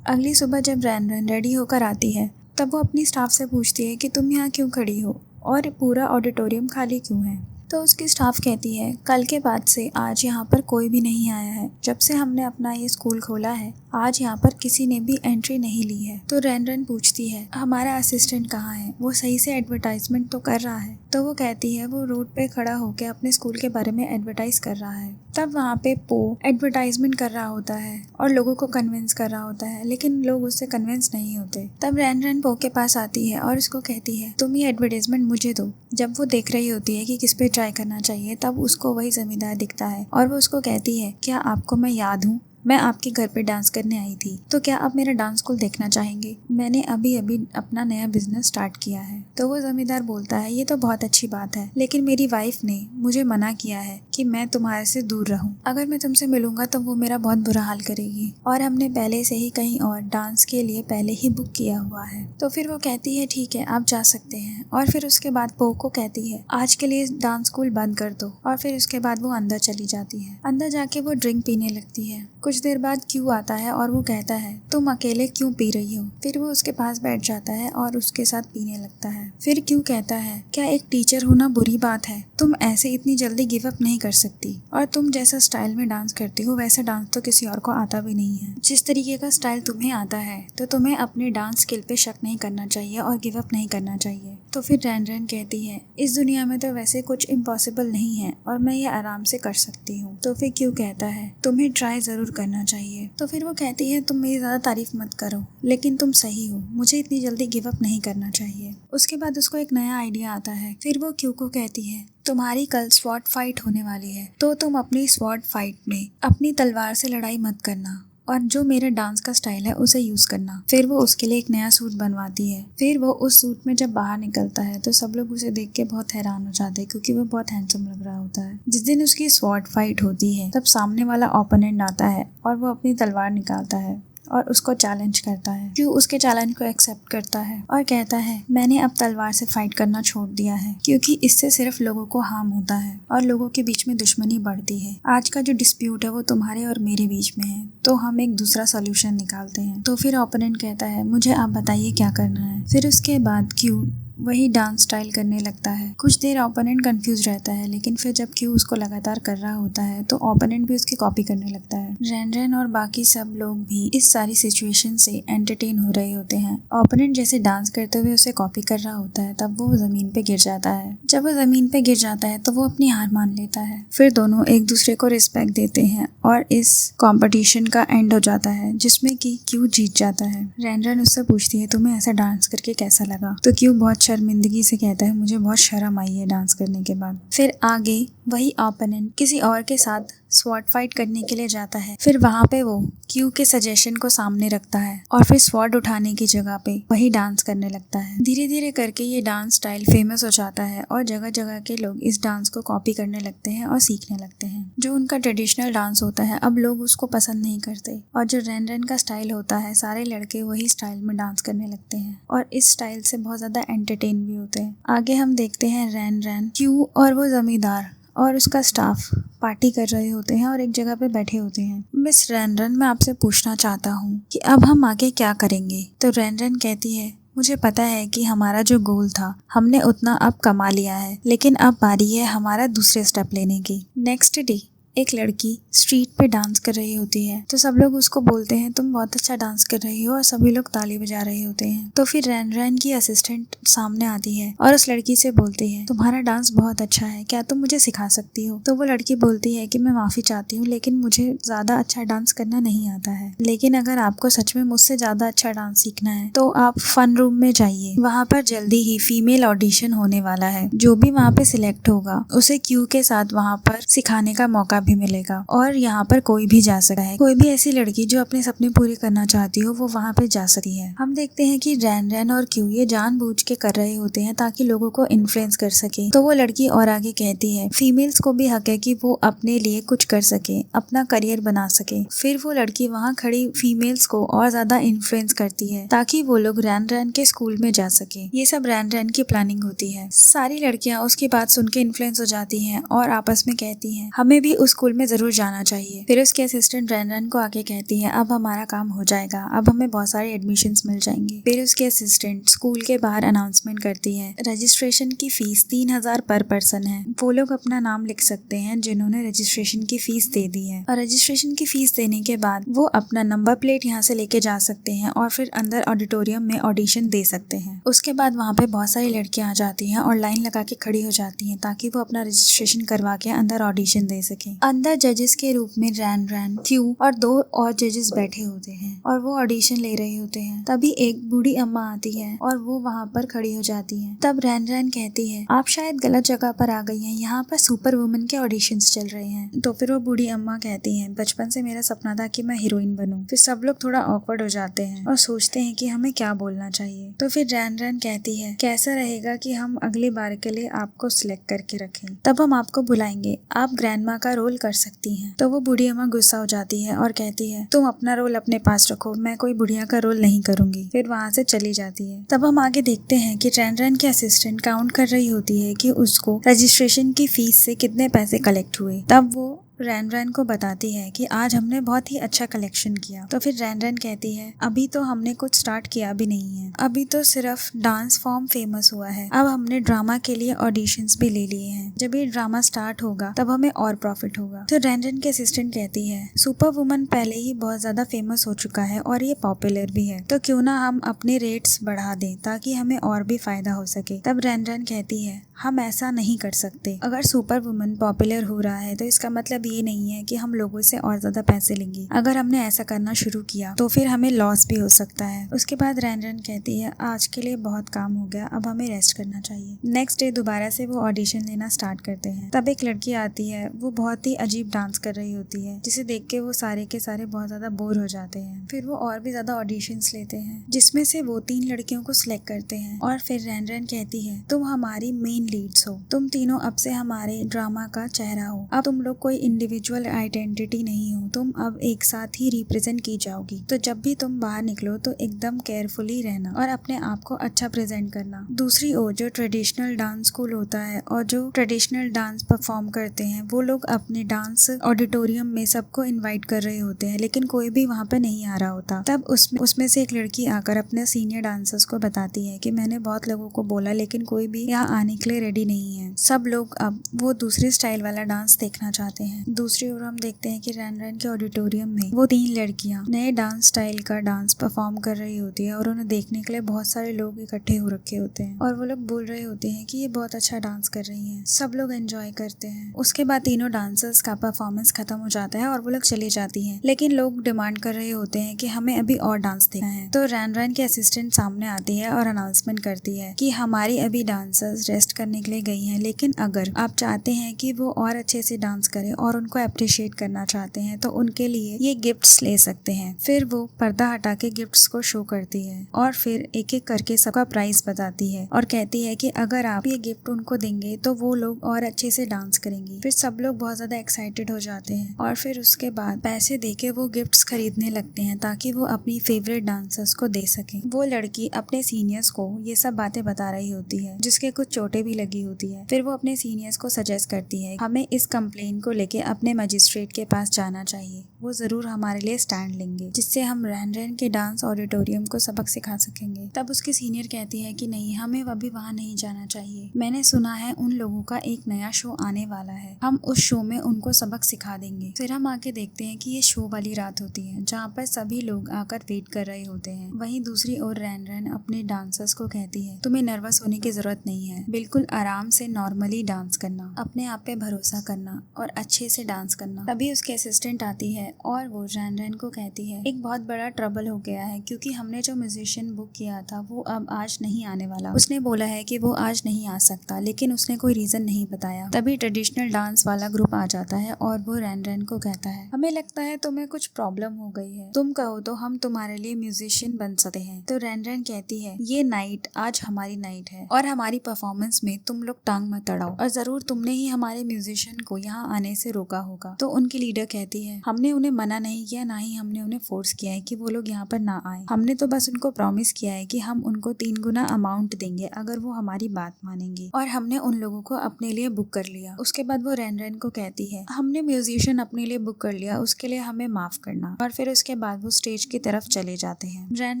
अगली सुबह जब रैन रेडी होकर आती है तब वो अपनी स्टाफ से पूछती है कि तुम यहाँ क्यों खड़ी हो और पूरा ऑडिटोरियम खाली क्यों है। तो उसकी स्टाफ कहती है कल के बाद से आज यहाँ पर कोई भी नहीं आया है। जब से हमने अपना ये स्कूल खोला है आज यहाँ पर किसी ने भी एंट्री नहीं ली है। तो रैन पूछती है हमारा असिस्टेंट कहाँ है, वो सही से एडवर्टाइजमेंट तो कर रहा है। तो वो कहती है वो रोड पे खड़ा होकर अपने स्कूल के बारे में एडवर्टाइज कर रहा है। तब वहाँ पे पो एडवर्टाइजमेंट कर रहा होता है और लोगों को कन्विंस कर रहा होता है, लेकिन लोग उससे कन्विंस नहीं होते। तब रैन पो के पास आती है और उसको कहती है तुम ये एडवर्टाइजमेंट मुझे दो। जब वो देख रही होती है कि किस पे ट्राई करना चाहिए तब उसको वही जमींदार दिखता है और वो उसको कहती है क्या आपको मैं याद हूँ, मैं आपके घर पे डांस करने आई थी, तो क्या आप मेरा डांस स्कूल देखना चाहेंगे? मैंने अभी अभी अपना नया बिजनेस स्टार्ट किया है। तो वो जमींदार बोलता है, ये तो बहुत अच्छी बात है, लेकिन मेरी वाइफ ने मुझे मना किया है कि मैं तुम्हारे से दूर रहूं। अगर मैं तुमसे मिलूंगा तो वो मेरा बहुत बुरा हाल करेगी, और हमने पहले से ही कहीं और डांस के लिए पहले ही बुक किया हुआ है। तो फिर वो कहती है, ठीक है, आप जा सकते हैं। और फिर उसके बाद पो को कहती है, आज के लिए डांस स्कूल बंद कर दो। और फिर उसके बाद वो अंदर चली जाती है। अंदर जाके वो ड्रिंक पीने लगती है। कुछ देर बाद क्यू आता है और वो कहता है, तुम अकेले क्यों पी रही हो? फिर वो उसके पास बैठ जाता है और उसके साथ पीने लगता है। फिर क्यू कहता है, क्या एक टीचर होना बुरी बात है? तुम ऐसे इतनी जल्दी गिव अप नहीं कर सकती, और तुम जैसा स्टाइल में डांस करती हो वैसा डांस तो किसी और को आता भी नहीं है। जिस तरीके का स्टाइल तुम्हें आता है तो तुम्हें अपने डांस स्किल पे शक नहीं करना चाहिए और गिव अप नहीं करना चाहिए। तो फिर रैन रैन कहती है, इस दुनिया में तो वैसे कुछ इम्पॉसिबल नहीं है और मैं ये आराम से कर सकती हूँ। तो फिर क्यों कहता है, तुम्हें ट्राई जरूर करना चाहिए। तो फिर वो कहती है, तुम मेरी ज्यादा तारीफ मत करो, लेकिन तुम सही हो, मुझे इतनी जल्दी गिव अप नहीं करना चाहिए। उसके बाद उसको एक नया आइडिया आता है। फिर वो क्यू को कहती है, तुम्हारी कल स्वॉर्ड फाइट होने वाली है, तो तुम अपनी स्वॉर्ड फाइट में अपनी तलवार से लड़ाई मत करना, और जो मेरे डांस का स्टाइल है उसे यूज करना। फिर वो उसके लिए एक नया सूट बनवाती है। फिर वो उस सूट में जब बाहर निकलता है तो सब लोग उसे देख के बहुत हैरान हो जाते हैं, क्योंकि वो बहुत हैंडसम लग रहा होता है। जिस दिन उसकी स्वॉर्ड फाइट होती है तब सामने वाला ओपोनेंट आता है और वो अपनी तलवार निकालता है और उसको चैलेंज करता है। क्यू उसके चैलेंज को एक्सेप्ट करता है और कहता है, मैंने अब तलवार से फाइट करना छोड़ दिया है, क्योंकि इससे सिर्फ लोगों को हार्म होता है और लोगों के बीच में दुश्मनी बढ़ती है। आज का जो डिस्प्यूट है वो तुम्हारे और मेरे बीच में है, तो हम एक दूसरा सोल्यूशन निकालते हैं। तो फिर ओपोनेंट कहता है, मुझे आप बताइए क्या करना है। फिर उसके बाद क्यू वही डांस स्टाइल करने लगता है। कुछ देर ओपोनेंट कंफ्यूज रहता है, लेकिन फिर जब क्यू उसको लगातार कर रहा होता है तो ओपोनेंट भी उसकी कॉपी करने लगता है। रैन रैन और बाकी सब लोग भी इस सारी सिचुएशन से एंटरटेन हो रहे होते हैं। ओपोनेंट जैसे डांस करते हुए उसे कॉपी कर रहा होता है, तब वो जमीन पे गिर जाता है। जब वो जमीन पे गिर जाता है तो वो अपनी हार मान लेता है। फिर दोनों एक दूसरे को रिस्पेक्ट देते हैं और इस कॉम्पिटिशन का एंड हो जाता है, जिसमें कि क्यू जीत जाता है। रैन रैन उससे पूछती है, तुम्हें ऐसा डांस करके कैसा लगा? तो क्यू बहुत शर्मिंदगी से कहता है, मुझे बहुत शर्म आई है डांस करने के बाद। फिर आगे वही ओपोनेंट किसी और के साथ स्वॉर्ड फाइट करने के लिए जाता है। फिर वहाँ पे वो क्यू के सजेशन को सामने रखता है और फिर स्वॉर्ड उठाने की जगह पे वही डांस करने लगता है। धीरे धीरे करके ये डांस स्टाइल फेमस हो जाता है और जगह जगह के लोग इस डांस को कॉपी करने लगते हैं और सीखने लगते हैं। जो उनका ट्रेडिशनल डांस होता है अब लोग उसको पसंद नहीं करते, और जो रैन रैन का स्टाइल होता है सारे लड़के वही स्टाइल में डांस करने लगते हैं और इस स्टाइल से बहुत ज्यादा एंटरटेन भी होते हैं। आगे हम देखते हैं रैन रैन, क्यू और वो जमींदार और उसका स्टाफ पार्टी कर रहे होते हैं और एक जगह पे बैठे होते हैं। मिस रैन रैन, मैं आपसे पूछना चाहता हूँ कि अब हम आगे क्या करेंगे? तो रैन रैन कहती है, मुझे पता है कि हमारा जो गोल था हमने उतना अब कमा लिया है, लेकिन अब बारी है हमारा दूसरे स्टेप लेने की। नेक्स्ट डे एक लड़की स्ट्रीट पे डांस कर रही होती है, तो सब लोग उसको बोलते हैं, तुम बहुत अच्छा डांस कर रही हो, और सभी लोग ताली बजा रहे होते हैं। तो फिर रैन रैन की असिस्टेंट सामने आती है और उस लड़की से बोलती है, तुम्हारा डांस बहुत अच्छा है, क्या तुम मुझे सिखा सकती हो? तो वो लड़की बोलती है कि मैं माफी चाहती हूँ, लेकिन मुझे ज्यादा अच्छा डांस करना नहीं आता है, लेकिन अगर आपको सच में मुझसे ज्यादा अच्छा डांस सीखना है तो आप फन रूम में जाइए, वहाँ पर जल्दी ही फीमेल ऑडिशन होने वाला है। जो भी वहाँ पे सिलेक्ट होगा उसे क्यू के साथ वहाँ पर सिखाने का मौका भी मिलेगा, और यहाँ पर कोई भी जा सकता है। कोई भी ऐसी लड़की जो अपने सपने पूरे करना चाहती हो वो वहाँ पे जा सकती है। हम देखते हैं कि रैन रैन और क्यू ये जानबूझ के कर रहे होते हैं ताकि लोगों को इन्फ्लुएंस कर सके। तो वो लड़की और आगे कहती है, फीमेल्स को भी हक है कि वो अपने लिए कुछ कर सके, अपना करियर बना सके। फिर वो लड़की वहाँ खड़ी फीमेल्स को और ज्यादा इन्फ्लुएंस करती है ताकि वो लोग रैन रैन के स्कूल में जा सके। ये सब रैन रैन की प्लानिंग होती है। सारी लड़कियां उसकी बात सुन के इन्फ्लुएंस हो जाती हैं और आपस में कहती हैं, हमें भी उस स्कूल में जरूर जाना चाहिए। फिर उसके असिस्टेंट रैन रैन को आके कहती है, अब हमारा काम हो जाएगा, अब हमें बहुत सारे एडमिशन्स मिल जाएंगे। फिर उसके असिस्टेंट स्कूल के बाहर अनाउंसमेंट करती है, रजिस्ट्रेशन की फीस 3000 पर पर्सन है, वो लोग अपना नाम लिख सकते हैं जिन्होंने रजिस्ट्रेशन की फीस दे दी है, और रजिस्ट्रेशन की फीस देने के बाद वो अपना नंबर प्लेट यहाँ से लेके जा सकते हैं और फिर अंदर ऑडिटोरियम में ऑडिशन दे सकते हैं। उसके बाद वहाँ पे बहुत सारी लड़कियां आ जाती हैं और लाइन लगा के खड़ी हो जाती हैं ताकि वो अपना रजिस्ट्रेशन करवा के अंदर ऑडिशन दे सके। अंदर जजेस के रूप में रैन रैन, क्यू और 2 और जजेस बैठे होते हैं और वो ऑडिशन ले रहे होते हैं। तभी एक बूढ़ी अम्मा आती है और वो वहाँ पर खड़ी हो जाती है। तब रैन रैन कहती है, आप शायद गलत जगह पर आ गई हैं, यहाँ पर सुपर वुमन के ऑडिशंस चल रहे हैं। तो फिर वो बूढ़ी अम्मा कहती है, बचपन से मेरा सपना था कि मैं हीरोइन बनूं। फिर सब लोग थोड़ा ऑकवर्ड हो जाते हैं और सोचते हैं कि हमें क्या बोलना चाहिए। तो फिर रैन रैन कहती है, कैसा रहेगा कि हम अगली बार के लिए आपको सिलेक्ट करके रखें, तब हम आपको बुलाएंगे, आप ग्रैंडमा का रोल कर सकती हैं। तो वो बूढ़ी अम्मा गुस्सा हो जाती है और कहती है, तुम अपना रोल अपने पास रखो, मैं कोई बुढ़िया का रोल नहीं करूंगी। फिर वहाँ से चली जाती है। तब हम आगे देखते हैं कि रैन रैन की असिस्टेंट काउंट कर रही होती है कि उसको रजिस्ट्रेशन की फीस से कितने पैसे कलेक्ट हुए। तब वो रैन रैन को बताती है कि आज हमने बहुत ही अच्छा कलेक्शन किया। तो फिर रैन रैन कहती है, अभी तो हमने कुछ स्टार्ट किया भी नहीं है, अभी तो सिर्फ डांस फॉर्म फेमस हुआ है, अब हमने ड्रामा के लिए ऑडिशंस भी ले लिए हैं, जब ये ड्रामा स्टार्ट होगा तब हमें और प्रॉफिट होगा। तो रैन रैन की असिस्टेंट कहती है, सुपर वुमन पहले ही बहुत ज्यादा फेमस हो चुका है और ये पॉपुलर भी है, तो क्यों ना हम अपने रेट्स बढ़ा दें ताकि हमें और भी फायदा हो सके। तब रैन रैन कहती है, हम ऐसा नहीं कर सकते, अगर सुपर वुमन पॉपुलर हो रहा है तो इसका मतलब ये नहीं है कि हम लोगों से और ज्यादा पैसे लेंगे। अगर हमने ऐसा करना शुरू किया तो फिर हमें लॉस भी हो सकता है। उसके बाद रैन रैन कहती है, आज के लिए बहुत काम हो गया, अब हमें रेस्ट करना चाहिए। नेक्स्ट डे दोबारा से वो ऑडिशन लेना स्टार्ट करते हैं। तब एक लड़की आती है, वो बहुत ही अजीब डांस कर रही होती है, जिसे देख के वो सारे के सारे बहुत ज्यादा बोर हो जाते हैं। फिर वो और भी ज्यादा ऑडिशंस लेते हैं, जिसमें से वो 3 लड़कियों को सिलेक्ट करते हैं और फिर रैन रैन कहती है, तुम हमारी मेन लीड्स हो, तुम तीनों अब से हमारे ड्रामा का चेहरा हो, अब तुम लोग कोई इंडिविजुअल आइडेंटिटी नहीं हो, तुम अब एक साथ ही रिप्रेजेंट की जाओगी। तो जब भी तुम बाहर निकलो तो एकदम केयरफुली रहना और अपने आप को अच्छा प्रेजेंट करना। दूसरी ओर जो ट्रेडिशनल डांस स्कूल होता है और जो ट्रेडिशनल डांस परफॉर्म करते हैं, वो लोग अपने डांस ऑडिटोरियम में सबको इन्वाइट कर रहे होते हैं, लेकिन कोई भी वहाँ पे नहीं आ रहा होता। तब उसमें से एक लड़की आकर अपने सीनियर डांसर्स को बताती है कि मैंने बहुत लोगों को बोला लेकिन कोई भी यहाँ आने के लिए रेडी नहीं है, सब लोग अब वो दूसरे स्टाइल वाला डांस देखना चाहते हैं। दूसरी ओर हम देखते हैं कि रैन रैन के ऑडिटोरियम में वो 3 लड़कियां नए डांस स्टाइल का डांस परफॉर्म कर रही होती है और उन्हें देखने के लिए बहुत सारे लोग इकट्ठे हो रखे होते हैं और वो लोग बोल रहे होते हैं कि ये बहुत अच्छा डांस कर रही हैं। सब लोग एंजॉय करते हैं। उसके बाद तीनों डांसर्स का परफॉर्मेंस खत्म हो जाता है और वो लोग चली जाती हैं, लेकिन लोग डिमांड कर रहे होते हैं कि हमें अभी और डांस देखना है। तो रैन रैन की असिस्टेंट सामने आती है और अनाउंसमेंट करती है कि हमारी अभी डांसर्स रेस्ट करने के लिए गई हैं, लेकिन अगर आप चाहते हैं कि वो और अच्छे से डांस करें और उनको अप्रिशिएट करना चाहते हैं तो उनके लिए ये गिफ्ट्स ले सकते हैं। फिर वो पर्दा हटा के गिफ्ट्स को शो करती है और फिर एक एक करके सबका प्राइस बताती है और कहती है कि अगर आप ये गिफ्ट उनको देंगे तो वो लोग और अच्छे से डांस करेंगी। फिर सब लोग बहुत ज्यादा एक्साइटेड हो जाते हैं और फिर उसके बाद पैसे देके वो गिफ्ट्स खरीदने लगते हैं ताकि वो अपनी फेवरेट डांसर्स को दे सके। वो लड़की अपने सीनियर्स को ये सब बातें बता रही होती है, जिसके कुछ चोटें भी लगी होती है। फिर वो अपने सीनियर्स को सजेस्ट करती है, हमें इस कंप्लेन को लेके अपने मजिस्ट्रेट के पास जाना चाहिए, वो जरूर हमारे लिए स्टैंड लेंगे, जिससे हम रैन रैन के डांस ऑडिटोरियम को सबक सिखा सकेंगे। तब उसकी सीनियर कहती है कि नहीं, हमें अभी वहाँ नहीं जाना चाहिए, मैंने सुना है उन लोगों का एक नया शो आने वाला है, हम उस शो में उनको सबक सिखा देंगे। फिर हम आके देखते हैं कि ये शो वाली रात होती है जहाँ पर सभी लोग आकर वेट कर रहे होते हैं। वहीं दूसरी ओर रैन रैन अपने डांसर्स को कहती है, तुम्हें नर्वस होने की जरूरत नहीं है, बिल्कुल आराम से नॉर्मली डांस करना, अपने आप पे भरोसा करना और अच्छे से डांस करना। तभी उसके असिस्टेंट आती है और वो रैन रैन को कहती है, एक बहुत बड़ा ट्रबल हो गया है क्योंकि हमने जो म्यूजिशियन बुक किया था वो अब आज नहीं आने वाला। उसने बोला है कि वो आज नहीं आ सकता, लेकिन उसने कोई रीजन नहीं बताया। तभी ट्रेडिशनल डांस वाला ग्रुप आ जाता है और वो रैन रैन को कहता है, हमें लगता है तुम्हें कुछ प्रॉब्लम हो गई है, तुम कहो तो हम तुम्हारे लिए म्यूजिशियन बन सकते हैं। तो रैन रैन कहती है, ये नाइट आज हमारी नाइट है और हमारी परफॉर्मेंस में तुम लोग टांग मत अड़ाओ और जरूर तुमने ही हमारे म्यूजिशियन को यहाँ आने से रोका होगा। तो उनकी लीडर कहती है, हमने उन्हें मना नहीं किया, ना ही हमने उन्हें फोर्स किया है कि वो लोग यहाँ पर ना आए, हमने तो बस उनको प्रॉमिस किया है कि हम उनको 3 गुना अमाउंट देंगे अगर वो हमारी बात मानेंगे, और हमने उन लोगों को अपने लिए बुक कर लिया। उसके बाद वो रैन रैन को कहती है, हमने म्यूजिशियन अपने लिए बुक कर लिया, उसके लिए हमें माफ करना। और फिर उसके बाद वो स्टेज की तरफ चले जाते हैं। रैन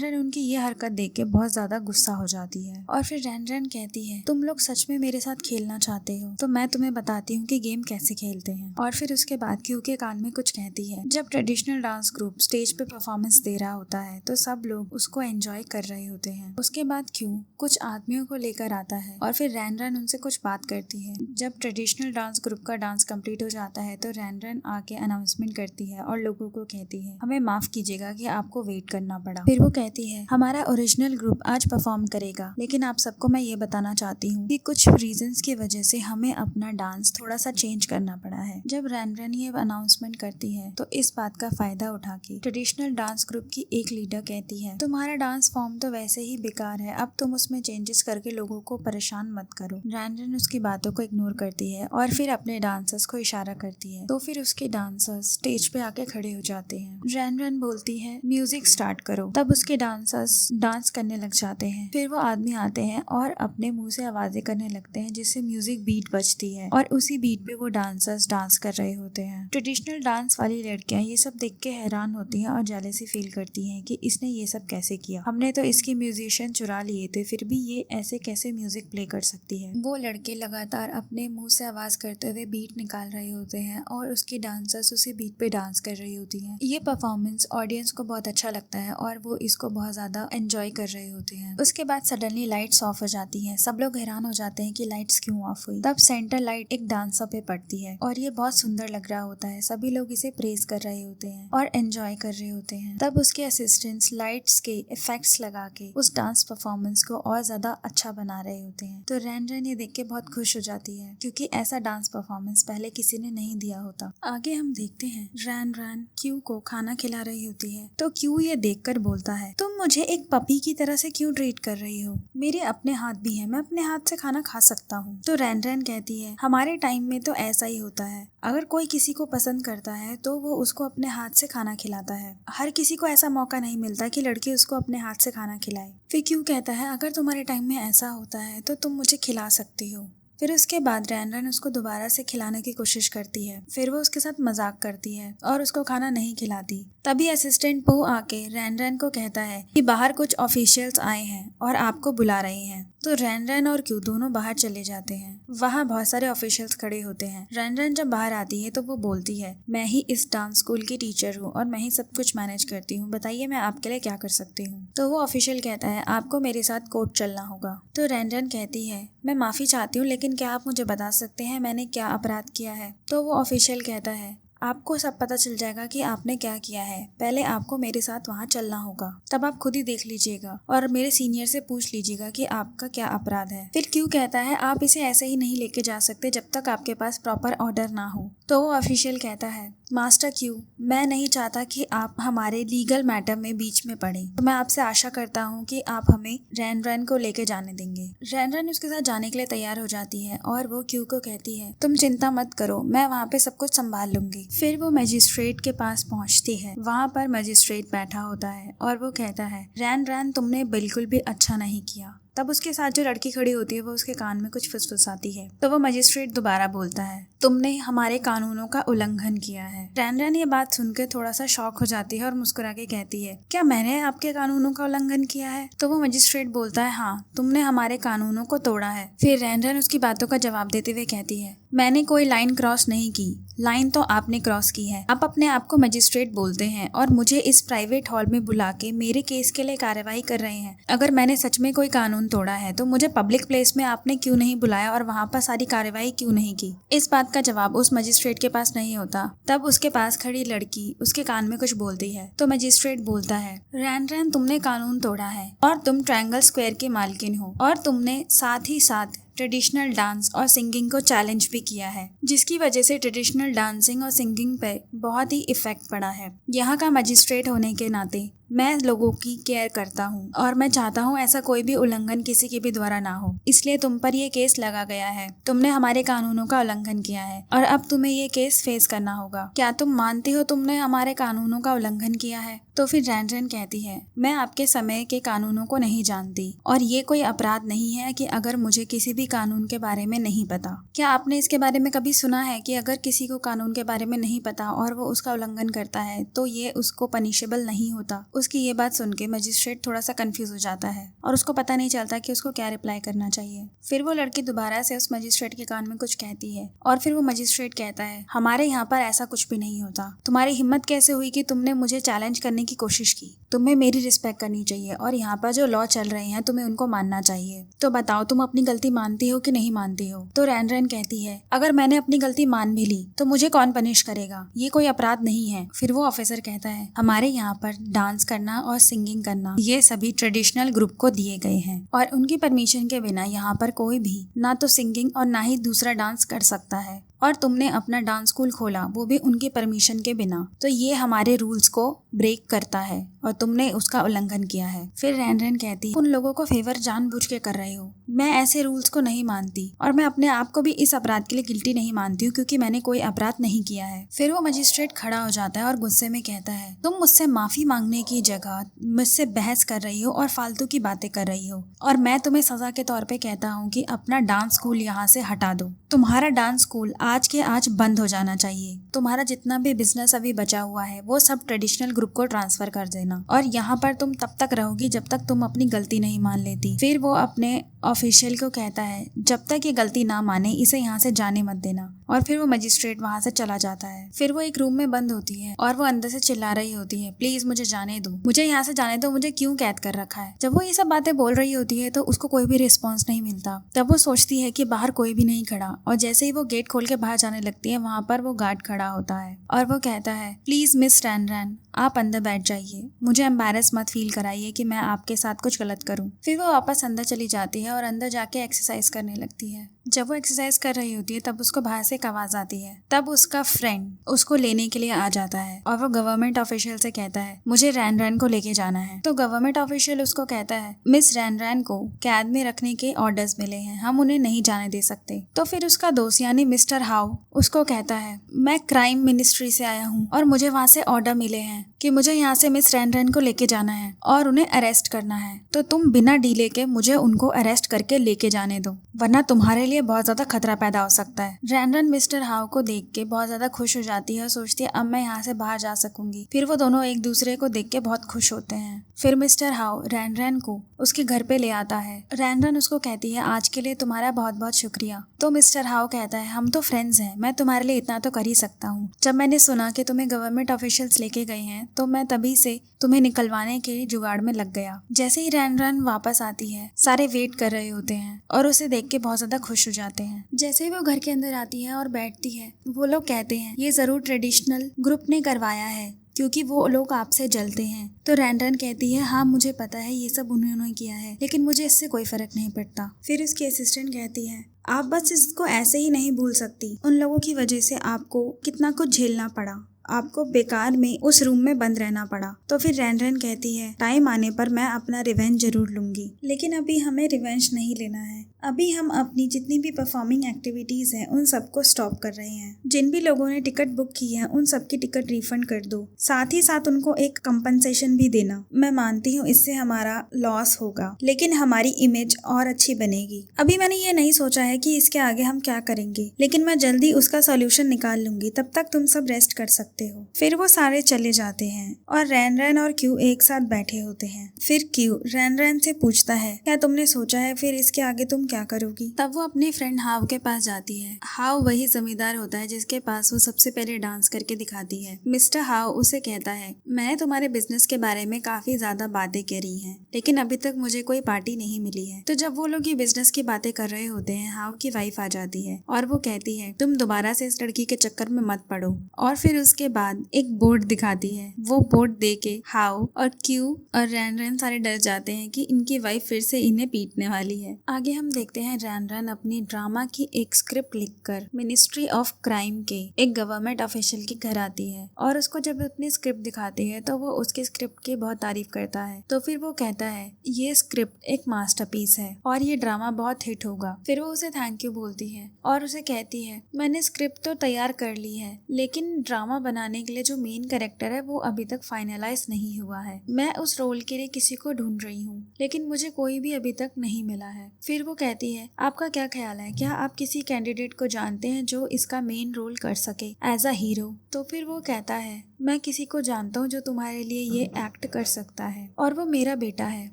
रैन उनकी ये हरकत देख के बहुत ज्यादा गुस्सा हो जाती है और फिर रैन रैन कहती है, तुम लोग सच में मेरे साथ खेलना चाहते हो तो मैं तुम्हें बताती हूँ कि गेम कैसे खेलते हैं। और और फिर उसके बाद क्यू के कान में कुछ कहती है। जब ट्रेडिशनल डांस ग्रुप स्टेज पे परफॉर्मेंस दे रहा होता है तो सब लोग उसको एंजॉय कर रहे होते हैं। उसके बाद क्यू कुछ आदमियों को लेकर आता है और फिर रैन रैन उनसे कुछ बात करती है। जब ट्रेडिशनल डांस ग्रुप का डांस कंप्लीट हो जाता है तो रैन रैन आके अनाउंसमेंट करती है और लोगों को कहती है, हमें माफ कीजिएगा कि आपको वेट करना पड़ा। फिर वो कहती है, हमारा ओरिजिनल ग्रुप आज परफॉर्म करेगा, लेकिन आप सबको मैं ये बताना चाहती हूँ कि कुछ रीजंस की वजह से हमें अपना डांस थोड़ा सा चेंज करना पड़ा है। जब रैन रैन ये अनाउंसमेंट करती है तो इस बात का फायदा उठा के ट्रेडिशनल डांस ग्रुप की एक लीडर कहती है, तुम्हारा डांस फॉर्म तो वैसे ही बेकार है, अब तुम उसमें चेंजेस करके लोगों को परेशान मत करो। रैन रैन उसकी बातों को इग्नोर करती है और फिर अपने डांसर्स को इशारा करती है, तो फिर उसके डांसर्स स्टेज पे आके खड़े हो जाते हैं। रैन रैन बोलती है, म्यूजिक स्टार्ट करो। तब उसके डांसर्स डांस करने लग जाते हैं। फिर वो आदमी आते हैं और अपने मुंह से आवाजें करने लगते हैं जिससे म्यूजिक बीट बजती है और उसी बीट पे वो डांसर्स डांस कर रहे होते हैं। ट्रेडिशनल डांस वाली लड़कियां ये सब देख के हैरान होती हैं और जेलेसी फील करती हैं कि इसने ये सब कैसे किया, हमने तो इसकी म्यूजिशियन चुरा लिए थे, फिर भी ये ऐसे कैसे म्यूजिक प्ले कर सकती है। वो लड़के लगातार अपने मुंह से आवाज करते हुए बीट निकाल रहे होते हैं और उसकी डांसर्स उसी बीट पे डांस कर रही होती हैं। ये परफॉर्मेंस ऑडियंस को बहुत अच्छा लगता है और वो इसको बहुत ज्यादा एंजॉय कर रहे होते हैं। उसके बाद सडनली लाइट्स ऑफ हो जाती हैं। सब लोग हैरान हो जाते हैं कि लाइट्स क्यों ऑफ हुई। तब सेंटर लाइट एक डांसर पे पड़ती है और ये बहुत सुंदर लग रहा होता है। सभी लोग इसे प्रेज कर रहे होते हैं और एंजॉय कर रहे होते हैं। तब उसके असिस्टेंट्स लाइट्स के इफेक्ट्स लगा के उस डांस परफॉर्मेंस को और ज्यादा अच्छा बना रहे होते हैं। तो रैन रैन ये देख के बहुत खुश हो जाती है क्योंकि ऐसा डांस परफॉर्मेंस पहले किसी ने नहीं दिया होता। आगे हम देखते हैं रैन रैन क्यू को खाना खिला रही होती है तो क्यू ये देखकर बोलता है, तुम मुझे एक पपी की तरह से क्यों ट्रीट कर रही हो, मेरे अपने हाथ भी है, मैं अपने हाथ से खाना खा सकता हूँ। तो रैन रैन कहती है, हमारे टाइम में तो ऐसा ही होता है, अगर कोई किसी को पसंद करता है तो वो उसको अपने हाथ से खाना खिलाता है। हर किसी को ऐसा मौका नहीं मिलता कि लड़की उसको अपने हाथ से खाना खिलाए। फिर क्यू कहता है, अगर तुम्हारे टाइम में ऐसा होता है तो तुम मुझे खिला सकती हो। फिर उसके बाद रैन रैन उसको दोबारा से खिलाने की कोशिश करती है। फिर वो उसके साथ मजाक करती है और उसको खाना नहीं खिलाती। तभी असिस्टेंट पो आके रैन रैन को कहता है कि बाहर कुछ ऑफिशियल्स आए हैं और आपको बुला रहे हैं। तो रैन रैन और क्यू दोनों बाहर चले जाते हैं। वहाँ बहुत सारे ऑफिशियल्स खड़े होते हैं। रैन रैन जब बाहर आती है तो वो बोलती है, मैं ही इस डांस स्कूल की टीचर हूँ और मैं ही सब कुछ मैनेज करती हूँ, बताइए मैं आपके लिए क्या कर सकती हूँ। तो वो ऑफिशियल कहता है, आपको मेरे साथ कोर्ट चलना होगा। तो रैन रैन कहती है, मैं माफी चाहती हूँ, लेकिन क्या आप मुझे बता सकते हैं मैंने क्या अपराध किया है। तो वो ऑफिशियल कहता है, आपको सब पता चल जाएगा कि आपने क्या किया है, पहले आपको मेरे साथ वहाँ चलना होगा, तब आप खुद ही देख लीजिएगा और मेरे सीनियर से पूछ लीजिएगा कि आपका क्या अपराध है। फिर क्यू कहता है, आप इसे ऐसे ही नहीं लेके जा सकते जब तक आपके पास प्रॉपर ऑर्डर ना हो। तो वो ऑफिशियल कहता है, मास्टर क्यू, मैं नहीं चाहता कि आप हमारे लीगल मैटर में बीच में पड़े, तो मैं आपसे आशा करता हूँ कि आप हमें रैन रैन को लेके जाने देंगे। रैन रैन उसके साथ जाने के लिए तैयार हो जाती है और वो क्यू को कहती है, तुम चिंता मत करो, मैं वहाँ पे सब कुछ संभाल लूंगी। फिर वो मजिस्ट्रेट के पास पहुँचती है। वहाँ पर मजिस्ट्रेट बैठा होता है और वो कहता है, रैन रैन तुमने बिल्कुल भी अच्छा नहीं किया। तब उसके साथ जो लड़की खड़ी होती है वो उसके कान में कुछ फुसफुसाती है। तो वो मजिस्ट्रेट दोबारा बोलता है, तुमने हमारे कानूनों का उल्लंघन किया है। रैन रैन ये बात सुनकर थोड़ा सा शॉक हो जाती है और मुस्कुरा के कहती है, क्या मैंने आपके कानूनों का उल्लंघन किया है। तो वो मजिस्ट्रेट बोलता है, हाँ, तुमने हमारे कानूनों को तोड़ा है। फिर रैन रैन उसकी बातों का जवाब देते हुए कहती है, मैंने कोई लाइन क्रॉस नहीं की, लाइन तो आपने क्रॉस की है। आप अपने आप को मजिस्ट्रेट बोलते हैं और मुझे इस प्राइवेट हॉल में बुला के मेरे केस के लिए कार्यवाही कर रहे हैं। अगर मैंने सच में कोई कानून तोड़ा है तो मुझे पब्लिक प्लेस में आपने क्यों नहीं बुलाया और वहाँ पर सारी कार्यवाही क्यों नहीं की। इस बात का जवाब उस मजिस्ट्रेट के पास नहीं होता। तब उसके पास खड़ी लड़की उसके कान में कुछ बोलती है। तो मजिस्ट्रेट बोलता है, रैन रैन तुमने कानून तोड़ा है और तुम ट्रायंगल स्क्वायर की मालकिन हो और तुमने साथ ही साथ ट्रेडिशनल डांस और सिंगिंग को चैलेंज भी किया है, जिसकी वजह से ट्रेडिशनल डांसिंग और सिंगिंग पे बहुत ही इफेक्ट पड़ा है। यहाँ का मजिस्ट्रेट होने के नाते मैं लोगों की केयर करता हूँ और मैं चाहता हूँ ऐसा कोई भी उल्लंघन किसी के भी द्वारा ना हो, इसलिए तुम पर ये केस लगा गया है। तुमने हमारे कानूनों का उल्लंघन किया है और अब तुम्हें ये केस फेस करना होगा। क्या तुम मानते हो तुमने हमारे कानूनों का उल्लंघन किया है। तो फिर रैन रैन कहती है, मैं आपके समय के कानूनों को नहीं जानती और ये कोई अपराध नहीं है कि अगर मुझे किसी भी कानून के बारे में नहीं पता। क्या आपने इसके बारे में कभी सुना है कि अगर किसी को कानून के बारे में नहीं पता और वो उसका उल्लंघन करता है तो ये उसको पनिशेबल नहीं होता, उसकी ये बात सुन के मजिस्ट्रेट थोड़ा सा कंफ्यूज हो जाता है और उसको पता नहीं चलता कि उसको क्या रिप्लाई करना चाहिए। फिर वो लड़की दोबारा से उस मजिस्ट्रेट के कान में कुछ कहती है और फिर वो मजिस्ट्रेट कहता है, हमारे यहाँ पर ऐसा कुछ भी नहीं होता। तुम्हारी हिम्मत कैसे हुई कि तुमने मुझे चैलेंज करने की कोशिश की? तुम्हें मेरी रिस्पेक्ट करनी चाहिए और यहाँ पर जो लॉ चल रहे हैं तुम्हें उनको मानना चाहिए। तो बताओ तुम अपनी गलती मानती हो कि नहीं मानती हो? तो रैन कहती है, अगर मैंने अपनी गलती मान भी ली तो मुझे कौन पनिश करेगा? ये कोई अपराध नहीं है। फिर वो ऑफिसर कहता है, हमारे यहाँ पर डांस करना और सिंगिंग करना ये सभी ट्रेडिशनल ग्रुप को दिए गए हैं और उनकी परमिशन के बिना यहाँ पर कोई भी ना तो सिंगिंग और ना ही दूसरा डांस कर सकता है। और तुमने अपना डांस स्कूल खोला वो भी उनकी परमिशन के बिना, तो ये हमारे रूल्स को ब्रेक करता है और तुमने उसका उल्लंघन किया है। फिर रैन कहती, उन लोगों को फेवर जानबूझ के कर रहे हो। मैं ऐसे रूल्स को नहीं मानती और मैं अपने आप को भी इस अपराध के लिए गिल्टी नहीं मानती हूँ क्योंकि मैंने कोई अपराध नहीं किया है। फिर वो मजिस्ट्रेट खड़ा हो जाता है और गुस्से में कहता है, तुम मुझसे माफी मांगने की जगह मुझसे बहस कर रही हो और फालतू की बातें कर रही हो और मैं तुम्हें सजा के तौर पे कहता हूँ कि अपना डांस स्कूल यहाँ से हटा दो। तुम्हारा डांस स्कूल आज के आज बंद हो जाना चाहिए। तुम्हारा जितना भी बिजनेस अभी बचा हुआ है वो सब ट्रेडिशनल ग्रुप को ट्रांसफर कर देना और यहाँ पर तुम तब तक रहोगी जब तक तुम अपनी गलती नहीं मान लेती। फिर वो अपने ऑफिशियल को कहता है, जब तक ये गलती ना माने इसे यहाँ से जाने मत देना। और फिर वो मजिस्ट्रेट वहाँ से चला जाता है। फिर वो एक रूम में बंद होती है और वो अंदर से चिल्ला रही होती है, प्लीज मुझे जाने दो, मुझे यहाँ से जाने दो, मुझे क्यों कैद कर रखा है। जब वो ये सब बातें बोल रही होती है तो उसको कोई भी रिस्पॉन्स नहीं मिलता। तब वो सोचती है कि बाहर कोई भी नहीं खड़ा और जैसे ही वो गेट खोल के बाहर जाने लगती है वहाँ पर वो गार्ड खड़ा होता है और वो कहता है, प्लीज मिस रैन आप अंदर बैठ जाइए, मुझे एम्बैरस मत फील कराइए कि मैं आपके साथ कुछ गलत करूं। फिर वो वापस अंदर चली जाती है और अंदर जाके एक्सरसाइज करने लगती है। जब वो एक्सरसाइज कर रही होती है तब उसको बाहर से एक आवाज आती है। तब उसका फ्रेंड उसको लेने के लिए आ जाता है और वो गवर्नमेंट ऑफिशियल से कहता है, मुझे रैन को लेके जाना है। तो गवर्नमेंट ऑफिशियल उसको कहता है, मिस रैन को कैद में रखने के ऑर्डर्स मिले हैं, हम उन्हें नहीं जाने दे सकते। तो फिर उसका दोस्त यानी मिस्टर हाउ उसको कहता है, मैं क्राइम मिनिस्ट्री से आया हूँ और मुझे वहाँ से ऑर्डर मिले हैं कि मुझे यहाँ से मिस रैन को लेके जाना है और उन्हें अरेस्ट करना है। तो तुम बिना डीले के मुझे उनको अरेस्ट करके लेके जाने दो, वरना तुम्हारे लिए बहुत ज्यादा खतरा पैदा हो सकता है। रैन मिस्टर हाउ को देख के बहुत ज्यादा खुश हो जाती है और सोचती है अब मैं यहाँ से बाहर जा सकूंगी। फिर वो दोनों एक दूसरे को देख के बहुत खुश होते हैं। फिर मिस्टर हाउ रैन को उसके घर पे ले आता है। रैन उसको कहती है, आज के लिए तुम्हारा बहुत बहुत शुक्रिया। तो मिस्टर हाउ कहता है, हम तो फ्रेंड्स हैं, मैं तुम्हारे लिए इतना तो कर ही सकता हूँ। जब मैंने सुना कि तुम्हें गवर्नमेंट ऑफिशियल्स लेके गए हैं तो मैं तभी से तुम्हें निकलवाने के जुगाड़ में लग गया। जैसे ही रैन वापस आती है सारे वेट कर रहे होते हैं और उसे देख के बहुत ज्यादा खुश हो जाते हैं। जैसे ही वो घर के अंदर आती है और बैठती है, वो लोग कहते हैं ये जरूर ट्रेडिशनल ग्रुप ने करवाया है क्योंकि वो लोग आपसे जलते हैं। तो रैन कहती है, हाँ मुझे पता है ये सब उन्होंने किया है, लेकिन मुझे इससे कोई फर्क नहीं पड़ता। फिर उसकी असिस्टेंट कहती है, आप बस इसको ऐसे ही नहीं भूल सकती, उन लोगों की वजह से आपको कितना कुछ झेलना पड़ा, आपको बेकार में उस रूम में बंद रहना पड़ा। तो फिर रैन कहती है, टाइम आने पर मैं अपना रिवेंज जरूर लूंगी, लेकिन अभी हमें रिवेंज नहीं लेना है। अभी हम अपनी जितनी भी परफॉर्मिंग एक्टिविटीज हैं उन सबको स्टॉप कर रहे हैं। जिन भी लोगों ने टिकट बुक की है उन सबकी टिकट रिफंड कर दो, साथ ही साथ उनको एक कंपनसेशन भी देना। मैं मानती हूँ इससे हमारा लॉस होगा, लेकिन हमारी इमेज और अच्छी बनेगी। अभी मैंने ये नहीं सोचा है कि इसके आगे हम क्या करेंगे, लेकिन मैं जल्दी उसका सोल्यूशन निकाल लूंगी, तब तक तुम सब रेस्ट कर सकते हो। फिर वो सारे चले जाते हैं और रैन और क्यू एक साथ बैठे होते हैं। फिर क्यू रैन से पूछता है, क्या तुमने सोचा है फिर इसके आगे तुम क्या करोगी? तब वो अपने फ्रेंड हाव के पास जाती है। हाव वही जमींदार होता है जिसके पास वो सबसे पहले डांस करके दिखाती है। मिस्टर हाव उसे कहता है, मैंने तुम्हारे बिजनेस के बारे में काफी ज्यादा बातें करी हैं, लेकिन अभी तक मुझे कोई पार्टी नहीं मिली है। तो जब वो लोग ये बिजनेस की बातें कर रहे होते हैं, हाव की वाइफ आ जाती है और वो कहती है, तुम दोबारा से इस लड़की के चक्कर में मत पड़ो। और फिर उसके बाद एक बोर्ड दिखाती है। वो बोर्ड दे के हाव और क्यू और रैन सारे डर जाते हैं कि इनकी वाइफ फिर से इन्हें पीटने वाली है। आगे हम देखते हैं रैन अपनी ड्रामा की एक स्क्रिप्ट लिखकर मिनिस्ट्री ऑफ क्राइम के एक गवर्नमेंट ऑफिशियल के घर आती है और उसको जब अपनी स्क्रिप्ट दिखाती है तो वो उसकी स्क्रिप्ट की बहुत तारीफ करता है। तो फिर वो कहता है, ये स्क्रिप्ट एक मास्टरपीस है और ये ड्रामा बहुत हिट होगा। फिर वो उसे थैंक यू बोलती है और उसे कहती है, मैंने स्क्रिप्ट तो तैयार कर ली है, लेकिन ड्रामा बनाने के लिए जो मेन कैरेक्टर है वो अभी तक फाइनलाइज नहीं हुआ है। मैं उस रोल के लिए किसी को ढूंढ रही हूँ, लेकिन मुझे कोई भी अभी तक नहीं मिला है। फिर वो कहती है, आपका क्या ख्याल है, क्या आप किसी कैंडिडेट को जानते हैं जो इसका मेन रोल कर सके एज अ हीरो? तो फिर वो कहता है, मैं किसी को जानता हूँ जो तुम्हारे लिए ये एक्ट कर सकता है, और वो मेरा बेटा है।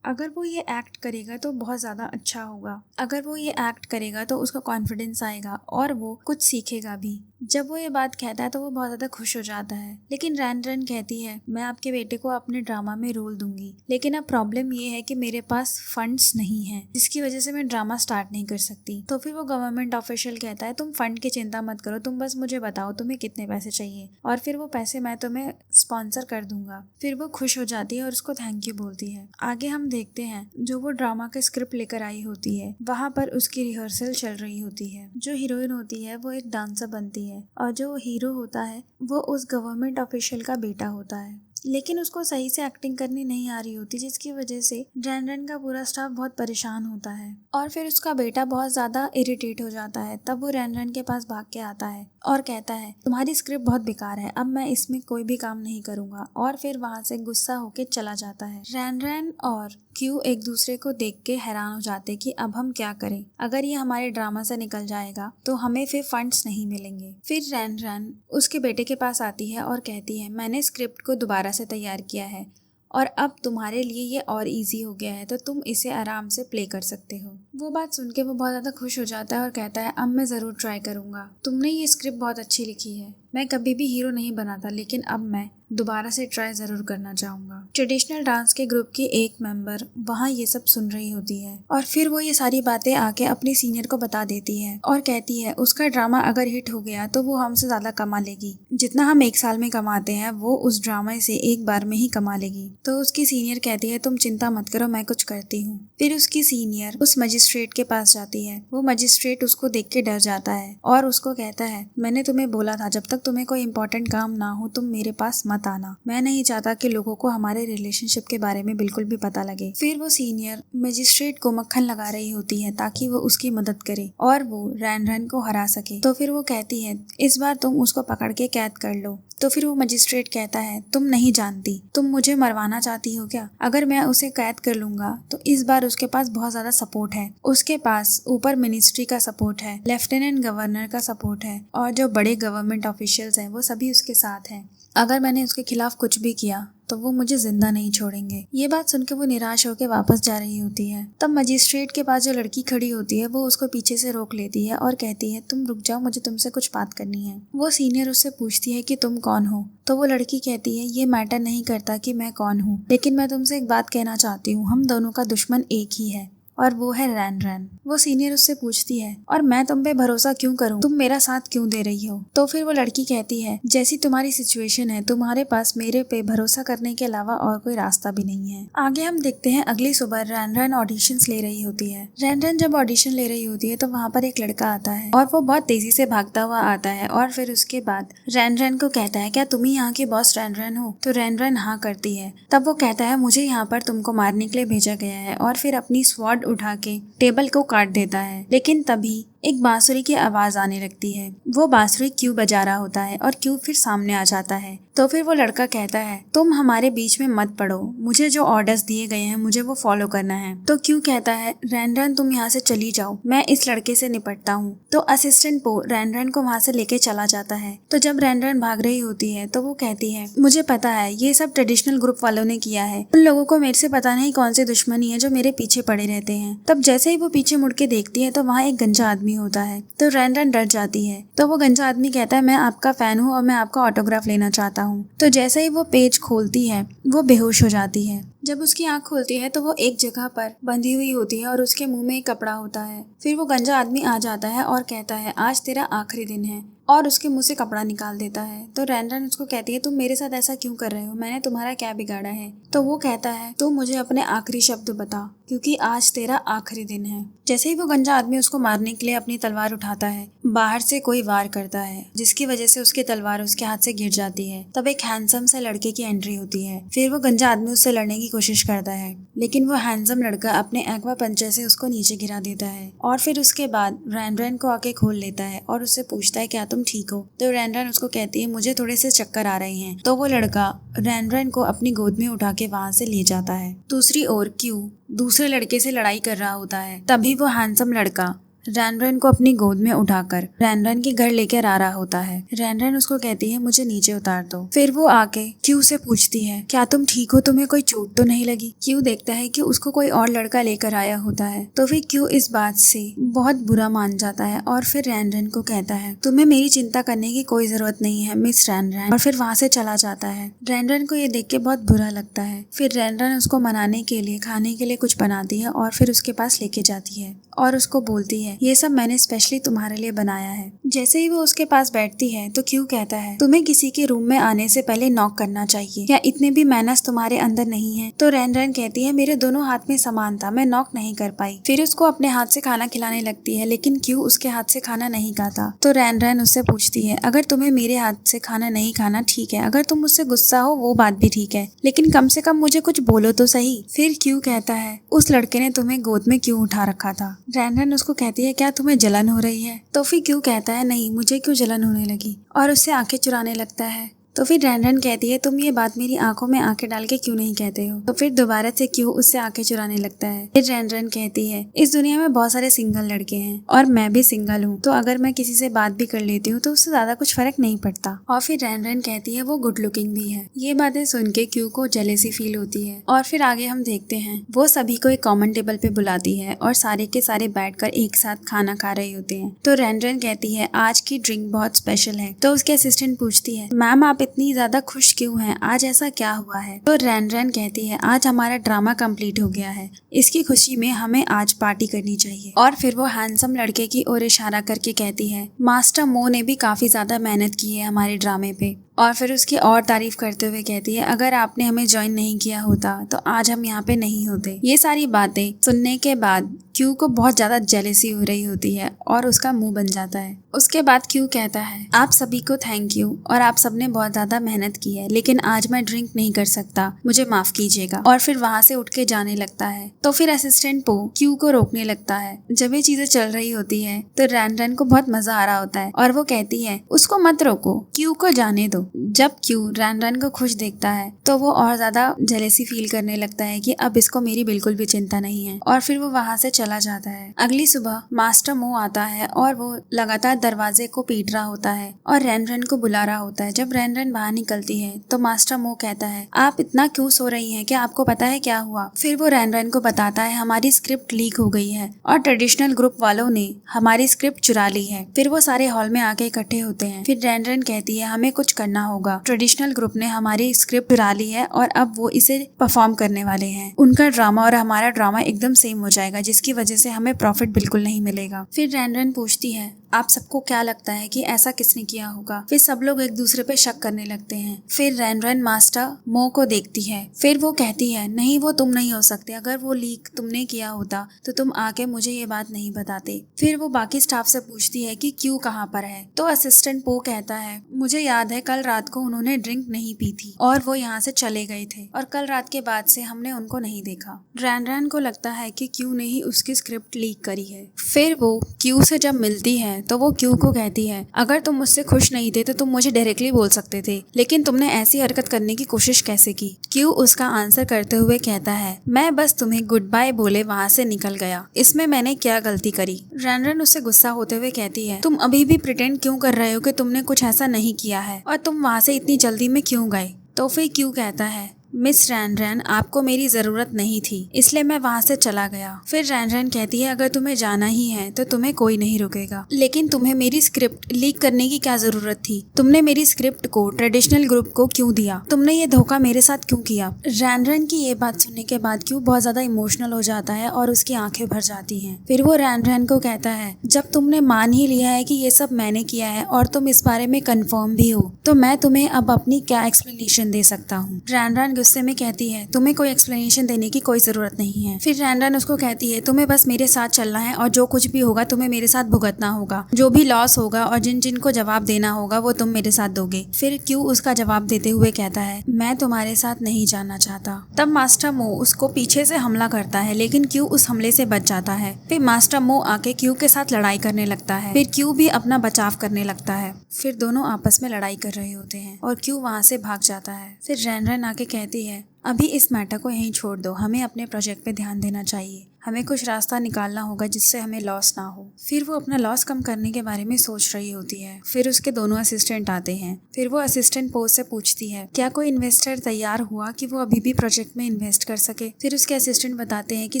अगर वो ये एक्ट करेगा तो बहुत ज्यादा अच्छा होगा। अगर वो ये एक्ट करेगा तो उसका कॉन्फिडेंस आएगा और वो कुछ सीखेगा भी। जब वो ये बात कहता है तो वो बहुत ज्यादा खुश हो जाता है। लेकिन रैन रैन कहती है, मैं आपके बेटे को अपने ड्रामा में रोल दूंगी, लेकिन अब प्रॉब्लम ये है कि मेरे पास फंड्स नहीं है, जिसकी वजह से मैं ड्रामा स्टार्ट नहीं कर सकती। तो फिर वो गवर्नमेंट ऑफिशियल कहता है, तुम फंड की चिंता मत करो, तुम बस मुझे बताओ तुम्हें कितने पैसे चाहिए, और फिर वो पैसे मैं तुम्हें स्पॉन्सर कर दूंगा। फिर वो खुश हो जाती है और उसको थैंक यू बोलती है। आगे हम देखते हैं, जो वो ड्रामा का स्क्रिप्ट लेकर आई होती है, वहाँ पर उसकी रिहर्सल चल रही होती है। जो हीरोइन होती है वो एक डांसर बनती है, और जो हीरो होता है वो उस गवर्नमेंट ऑफिशियल का बेटा होता है। लेकिन उसको सही से एक्टिंग करनी नहीं आ रही होती, जिसकी वजह से रैन रैन का पूरा स्टाफ बहुत परेशान होता है। और फिर उसका बेटा बहुत ज्यादा इरिटेट हो जाता है। तब वो रैन रैन के पास भाग के आता है और कहता है, तुम्हारी स्क्रिप्ट बहुत बेकार है, अब मैं इसमें कोई भी काम नहीं करूंगा। और फिर वहाँ से गुस्सा होके चला जाता है। रैन रैन और क्यू एक दूसरे को देख के हैरान हो जाते कि अब हम क्या करें, अगर ये हमारे ड्रामा से निकल जाएगा तो हमें फिर फंड्स नहीं मिलेंगे। फिर रैन रैन उसके बेटे के पास आती है और कहती है, मैंने स्क्रिप्ट को दोबारा से तैयार किया है और अब तुम्हारे लिए ये और इजी हो गया है, तो तुम इसे आराम से प्ले कर सकते हो। वो बात सुन के वो बहुत ज़्यादा खुश हो जाता है और कहता है, अब मैं ज़रूर ट्राई करूँगा, तुमने ये स्क्रिप्ट बहुत अच्छी लिखी है। मैं कभी भी हीरो नहीं बना था, लेकिन अब मैं दोबारा से ट्राई ज़रूर करना चाहूँगा। ट्रेडिशनल डांस के ग्रुप की एक मेंबर वहाँ ये सब सुन रही होती है और फिर वो ये सारी बातें आके अपने सीनियर को बता देती है और कहती है, उसका ड्रामा अगर हिट हो गया तो वो हमसे ज़्यादा कमा लेगी, जितना हम एक साल में कमाते हैं वो उस ड्रामा से एक बार में ही कमा लेगी। तो उसकी सीनियर कहती है, तुम चिंता मत करो, मैं कुछ करती हूँ। फिर उसकी सीनियर उस मजिस्ट्रेट के पास जाती है। वो मजिस्ट्रेट उसको देख के डर जाता है और उसको कहता है, मैंने तुम्हें बोला था जब तक तुम्हें कोई इम्पोर्टेंट काम ना हो तुम मेरे पास मत आना। मैं नहीं चाहता कि लोगों को हमारे रिलेशनशिप के बारे में बिल्कुल भी पता लगे। फिर वो सीनियर मजिस्ट्रेट को मक्खन लगा रही होती है ताकि वो उसकी मदद करे और वो रैन रैन को हरा सके। तो फिर वो कहती है, इस बार तुम उसको पकड़ के कैद कर लो। तो फिर वो मजिस्ट्रेट कहता है, तुम नहीं जानती, तुम मुझे मरवाना चाहती हो क्या? अगर मैं उसे कैद कर लूंगा तो इस बार उसके पास बहुत ज्यादा सपोर्ट है। उसके पास ऊपर मिनिस्ट्री का सपोर्ट है, लेफ्टिनेंट गवर्नर का सपोर्ट है और जो बड़े गवर्नमेंट ऑफिशियल्स हैं वो सभी उसके साथ हैं। अगर मैंने उसके खिलाफ कुछ भी किया तो वो मुझे जिंदा नहीं छोड़ेंगे। ये बात सुनकर वो निराश होकर वापस जा रही होती है। तब मजिस्ट्रेट के पास जो लड़की खड़ी होती है वो उसको पीछे से रोक लेती है और कहती है, तुम रुक जाओ, मुझे तुमसे कुछ बात करनी है। वो सीनियर उससे पूछती है कि तुम कौन हो? तो वो लड़की कहती है, ये मैटर नहीं करता कि मैं कौन हूँ, लेकिन मैं तुमसे एक बात कहना चाहती हूँ, हम दोनों का दुश्मन एक ही है और वो है रैन रैन। वो सीनियर उससे पूछती है, और मैं तुम पे भरोसा क्यों करूं? तुम मेरा साथ क्यों दे रही हो? तो फिर वो लड़की कहती है, जैसी तुम्हारी सिचुएशन है तुम्हारे पास मेरे पे भरोसा करने के अलावा और कोई रास्ता भी नहीं है। आगे हम देखते हैं, अगली सुबह रैन रैन ऑडिशंस ले रही होती है। रैन रैन जब ऑडिशन ले रही होती है तो वहाँ पर एक लड़का आता है और वो बहुत तेजी से भागता हुआ आता है और फिर उसके बाद रैन रैन को कहता है, क्या तुम ही यहाँ की बॉस रैन रैन हो? तो रैन रैन हाँ करती है। तब वो कहता है, मुझे यहाँ पर तुमको मारने के लिए भेजा गया है, और फिर अपनी स्वॉर्ड उठा के टेबल को काट देता है। लेकिन तभी एक बांसुरी की आवाज आने लगती है। वो बांसुरी क्यू बजा रहा होता है और क्यू फिर सामने आ जाता है। तो फिर वो लड़का कहता है, तुम हमारे बीच में मत पड़ो, मुझे जो ऑर्डर्स दिए गए हैं मुझे वो फॉलो करना है। तो क्यू कहता है, रैन रैन तुम यहाँ से चली जाओ, मैं इस लड़के से निपटता हूँ। तो असिस्टेंट पो रैन रैन को वहाँ से लेके चला जाता है। तो जब रैन रैन भाग रही होती है तो वो कहती है, मुझे पता है ये सब ट्रेडिशनल ग्रुप वालों ने किया है, उन लोगों को मेरे से पता नहीं कौन सी दुश्मनी है जो मेरे पीछे पड़े रहते हैं। तब जैसे ही वो पीछे मुड़ के देखती है तो वहाँ एक गंजा आदमी होता है। तो रैन रैन डर जाती है। तो वो गंजा आदमी कहता है, मैं आपका फैन हूँ और मैं आपका ऑटोग्राफ लेना चाहता हूँ। तो जैसे ही वो पेज खोलती है वो बेहोश हो जाती है। जब उसकी आंख खुलती है तो वो एक जगह पर बंधी हुई होती है और उसके मुंह में एक कपड़ा होता है। फिर वो गंजा आदमी आ जाता है और कहता है, आज तेरा आखिरी दिन है, और उसके मुंह से कपड़ा निकाल देता है। तो रैन रैन उसको कहती है, तुम मेरे साथ ऐसा क्यों कर रहे हो? मैंने तुम्हारा क्या बिगाड़ा है? तो वो कहता है, तुम मुझे अपने आखिरी शब्द बता, क्योंकि आज तेरा आखिरी दिन है। जैसे ही वो गंजा आदमी उसको मारने के लिए अपनी तलवार उठाता है, बाहर से कोई वार करता है, जिसकी वजह से उसकी तलवार उसके हाथ से गिर जाती है। तब एक हैंडसम से लड़के की एंट्री होती है। फिर वो गंजा आदमी उससे लड़ने की की कोशिश करता है, लेकिन वो हैंडसम लड़का अपने एक्वा पंचर से उसको नीचे गिरा देता है। और फिर उसके बाद रैन को आके खोल लेता है और उससे पूछता है क्या तुम ठीक हो। तो रैन उसको कहती है मुझे थोड़े से चक्कर आ रहे हैं। तो वो लड़का रैन को अपनी गोद में उठा के वहाँ से ले जाता है। दूसरी ओर क्यू दूसरे लड़के से लड़ाई कर रहा होता है। तभी वो हैंडसम लड़का रैन को अपनी गोद में उठाकर रैन के घर लेकर आ रहा होता है। रैन उसको कहती है मुझे नीचे उतार दो। फिर वो आके क्यू से पूछती है क्या तुम ठीक हो, तुम्हें कोई चोट तो नहीं लगी। क्यू देखता है कि उसको कोई और लड़का लेकर आया होता है। तो फिर क्यू इस बात से बहुत बुरा मान जाता है और फिर रैन को कहता है तुम्हें मेरी चिंता करने की कोई जरूरत नहीं है मिस रैन, और फिर वहाँ से चला जाता है। रैन को ये देख के बहुत बुरा लगता है। फिर रैन उसको मनाने के लिए खाने के लिए कुछ बनाती है और फिर उसके पास लेके जाती है और उसको बोलती है ये सब मैंने स्पेशली तुम्हारे लिए बनाया है। जैसे ही वो उसके पास बैठती है तो क्यू कहता है तुम्हें किसी के रूम में आने से पहले नॉक करना चाहिए, क्या इतने भी मैनर्स तुम्हारे अंदर नहीं है। तो रैन कहती है मेरे दोनों हाथ में सामान था, मैं नॉक नहीं कर पाई। फिर उसको अपने हाथ से खाना खिलाने लगती है, लेकिन क्यू उसके हाथ से खाना नहीं खाता। तो रैन उससे पूछती है अगर तुम्हें मेरे हाथ से खाना नहीं खाना ठीक है, अगर तुम मुझसे गुस्सा हो वो बात भी ठीक है, लेकिन कम से कम मुझे कुछ बोलो तो सही। फिर क्यू कहता है उस लड़के ने तुम्हें गोद में क्यों उठा रखा था। रैन उसको कहती है क्या तुम्हें जलन हो रही है। तो फिर क्यू कहता है नहीं, मुझे क्यों जलन होने लगी, और उससे आंखें चुराने लगता है। तो फिर रैन कहती है तुम ये बात मेरी आंखों में आंखें डाल के क्यों नहीं कहते हो। तो फिर दोबारा से क्यू उससे आंखें चुराने लगता है। फिर रैन कहती है इस दुनिया में बहुत सारे सिंगल लड़के हैं और मैं भी सिंगल हूँ, तो अगर मैं किसी से बात भी कर लेती हूँ तो उससे ज्यादा कुछ फर्क नहीं पड़ता। और फिर रैन कहती है वो गुड लुकिंग भी है। ये बातें सुन के क्यू को जेलेसी फील होती है। और फिर आगे हम देखते हैं वो सभी को एक कॉमन टेबल पे बुलाती है और सारे के सारे बैठकर एक साथ खाना खा रहे होते हैं। तो रैन कहती है आज की ड्रिंक बहुत स्पेशल है। तो उसके असिस्टेंट पूछती है मैम आप इतनी ज्यादा खुश क्यों हैं, आज ऐसा क्या हुआ है। तो रैन कहती है आज हमारा ड्रामा कंप्लीट हो गया है, इसकी खुशी में हमें आज पार्टी करनी चाहिए। और फिर वो हैंडसम लड़के की ओर इशारा करके कहती है मास्टर मो ने भी काफी ज्यादा मेहनत की है हमारे ड्रामे पे। और फिर उसकी और तारीफ करते हुए कहती है अगर आपने हमें ज्वाइन नहीं किया होता तो आज हम यहाँ पे नहीं होते। ये सारी बातें सुनने के बाद क्यू को बहुत ज्यादा जेलेसी हो रही होती है और उसका मुंह बन जाता है। उसके बाद क्यू कहता है आप सभी को थैंक यू और आप सबने बहुत ज्यादा मेहनत की है, लेकिन आज मैं ड्रिंक नहीं कर सकता, मुझे माफ कीजिएगा। और फिर वहाँ से उठ के जाने लगता है। तो फिर असिस्टेंट पो क्यू को रोकने लगता है। जब ये चीजें चल रही होती है तो रैन को बहुत मजा आ रहा होता है और वो कहती है उसको मत रोको, क्यू को जाने दो। जब क्यू रैन को खुश देखता है तो वो और ज्यादा जेलेसी फील करने लगता है कि अब इसको मेरी बिल्कुल भी चिंता नहीं है। और फिर वो वहाँ से चला जाता है। अगली सुबह मास्टर मो आता है और वो लगातार दरवाजे को पीट रहा होता है और रैन को बुला रहा होता है। जब रैन बाहर निकलती है तो मास्टर मो कहता है आप इतना क्यों सो रही हैं, क्या आपको पता है क्या हुआ। फिर वो रैन को बताता है हमारी स्क्रिप्ट लीक हो गई है और ट्रेडिशनल ग्रुप वालों ने हमारी स्क्रिप्ट चुरा ली है। फिर वो सारे हॉल में आके इकट्ठे होते हैं। फिर रैन कहती है हमें कुछ करना होगा, ट्रेडिशनल ग्रुप ने हमारी स्क्रिप्ट चुरा ली है और अब वो इसे परफॉर्म करने वाले हैं। उनका ड्रामा और हमारा ड्रामा एकदम सेम हो जाएगा, जिसकी वजह से हमें प्रॉफिट बिल्कुल नहीं मिलेगा। फिर रैन पूछती है आप सबको क्या लगता है कि ऐसा किसने किया होगा। फिर सब लोग एक दूसरे पे शक करने लगते हैं। फिर रैन मास्टर मो को देखती है। फिर वो कहती है नहीं वो तुम नहीं हो सकते, अगर वो लीक तुमने किया होता तो तुम आके मुझे ये बात नहीं बताते। फिर वो बाकी स्टाफ से पूछती है कि क्यू कहाँ पर है। तो असिस्टेंट पो कहता है मुझे याद है कल रात को उन्होंने ड्रिंक नहीं पी थी और वो यहाँ से चले गए थे और कल रात के बाद से हमने उनको नहीं देखा। रैन को लगता है कि क्यू ने ही उसकी स्क्रिप्ट लीक करी है। फिर वो क्यू से जब मिलती है तो वो क्यू को कहती है अगर तुम मुझसे खुश नहीं थे तो तुम मुझे डायरेक्टली बोल सकते थे, लेकिन तुमने ऐसी हरकत करने की कोशिश कैसे की। क्यू उसका आंसर करते हुए कहता है मैं बस तुम्हें गुड बाय बोले वहाँ से निकल गया, इसमें मैंने क्या गलती करी। रैन उससे गुस्सा होते हुए कहती है तुम अभी भी प्रिटेंड क्यों कर रहे हो कि तुमने कुछ ऐसा नहीं किया है और तुम वहाँ से इतनी जल्दी में क्यों गए। तो फिर क्यू कहता है मिस रैन आपको मेरी जरूरत नहीं थी, इसलिए मैं वहाँ से चला गया। फिर रैन कहती है अगर तुम्हें जाना ही है तो तुम्हें कोई नहीं रोकेगा, लेकिन तुम्हें मेरी स्क्रिप्ट लीक करने की क्या जरूरत थी। तुमने मेरी स्क्रिप्ट को ट्रेडिशनल ग्रुप को क्यों दिया, तुमने ये धोखा मेरे साथ क्यों किया। रैन की ये बात सुनने के बाद क्यू बहुत ज्यादा इमोशनल हो जाता है और उसकी आंखें भर जाती हैं। फिर वो रैन को कहता है जब तुमने मान ही लिया है कि ये सब मैंने किया है और तुम इस बारे में कंफर्म भी हो, तो मैं तुम्हें अब अपनी क्या एक्सप्लेनेशन दे सकता हूँ। रैन गुस्से में कहती है, तुम्हें कोई एक्सप्लेनेशन देने की कोई जरूरत नहीं है। फिर रैन रैन उसको कहती है, तुम्हें बस मेरे साथ चलना है और जो कुछ भी होगा तुम्हें मेरे साथ भुगतना होगा। जो भी लॉस होगा और जिन जिन को जवाब देना होगा वो तुम मेरे साथ दोगे। फिर क्यू उसका जवाब देते हुए कहता है, मैं तुम्हारे साथ नहीं जाना चाहता। तब मास्टर मो उसको पीछे से हमला करता है, लेकिन क्यू उस हमले से बच जाता है। फिर मास्टर मो आके क्यू के साथ लड़ाई करने लगता है। फिर क्यू भी अपना बचाव करने लगता है। फिर दोनों आपस में लड़ाई कर रहे होते हैं और क्यू वहाँ से भाग जाता है। फिर रैन रैन आके कहती है, अभी इस मैटर को यहीं छोड़ दो, हमें अपने प्रोजेक्ट पे ध्यान देना चाहिए। हमें कुछ रास्ता निकालना होगा जिससे हमें लॉस ना हो। फिर वो अपना लॉस कम करने के बारे में सोच रही होती है। फिर उसके दोनों असिस्टेंट आते हैं। फिर वो असिस्टेंट पो से पूछती है, क्या कोई इन्वेस्टर तैयार हुआ कि वो अभी भी प्रोजेक्ट में इन्वेस्ट कर सके। फिर उसके असिस्टेंट बताते हैं कि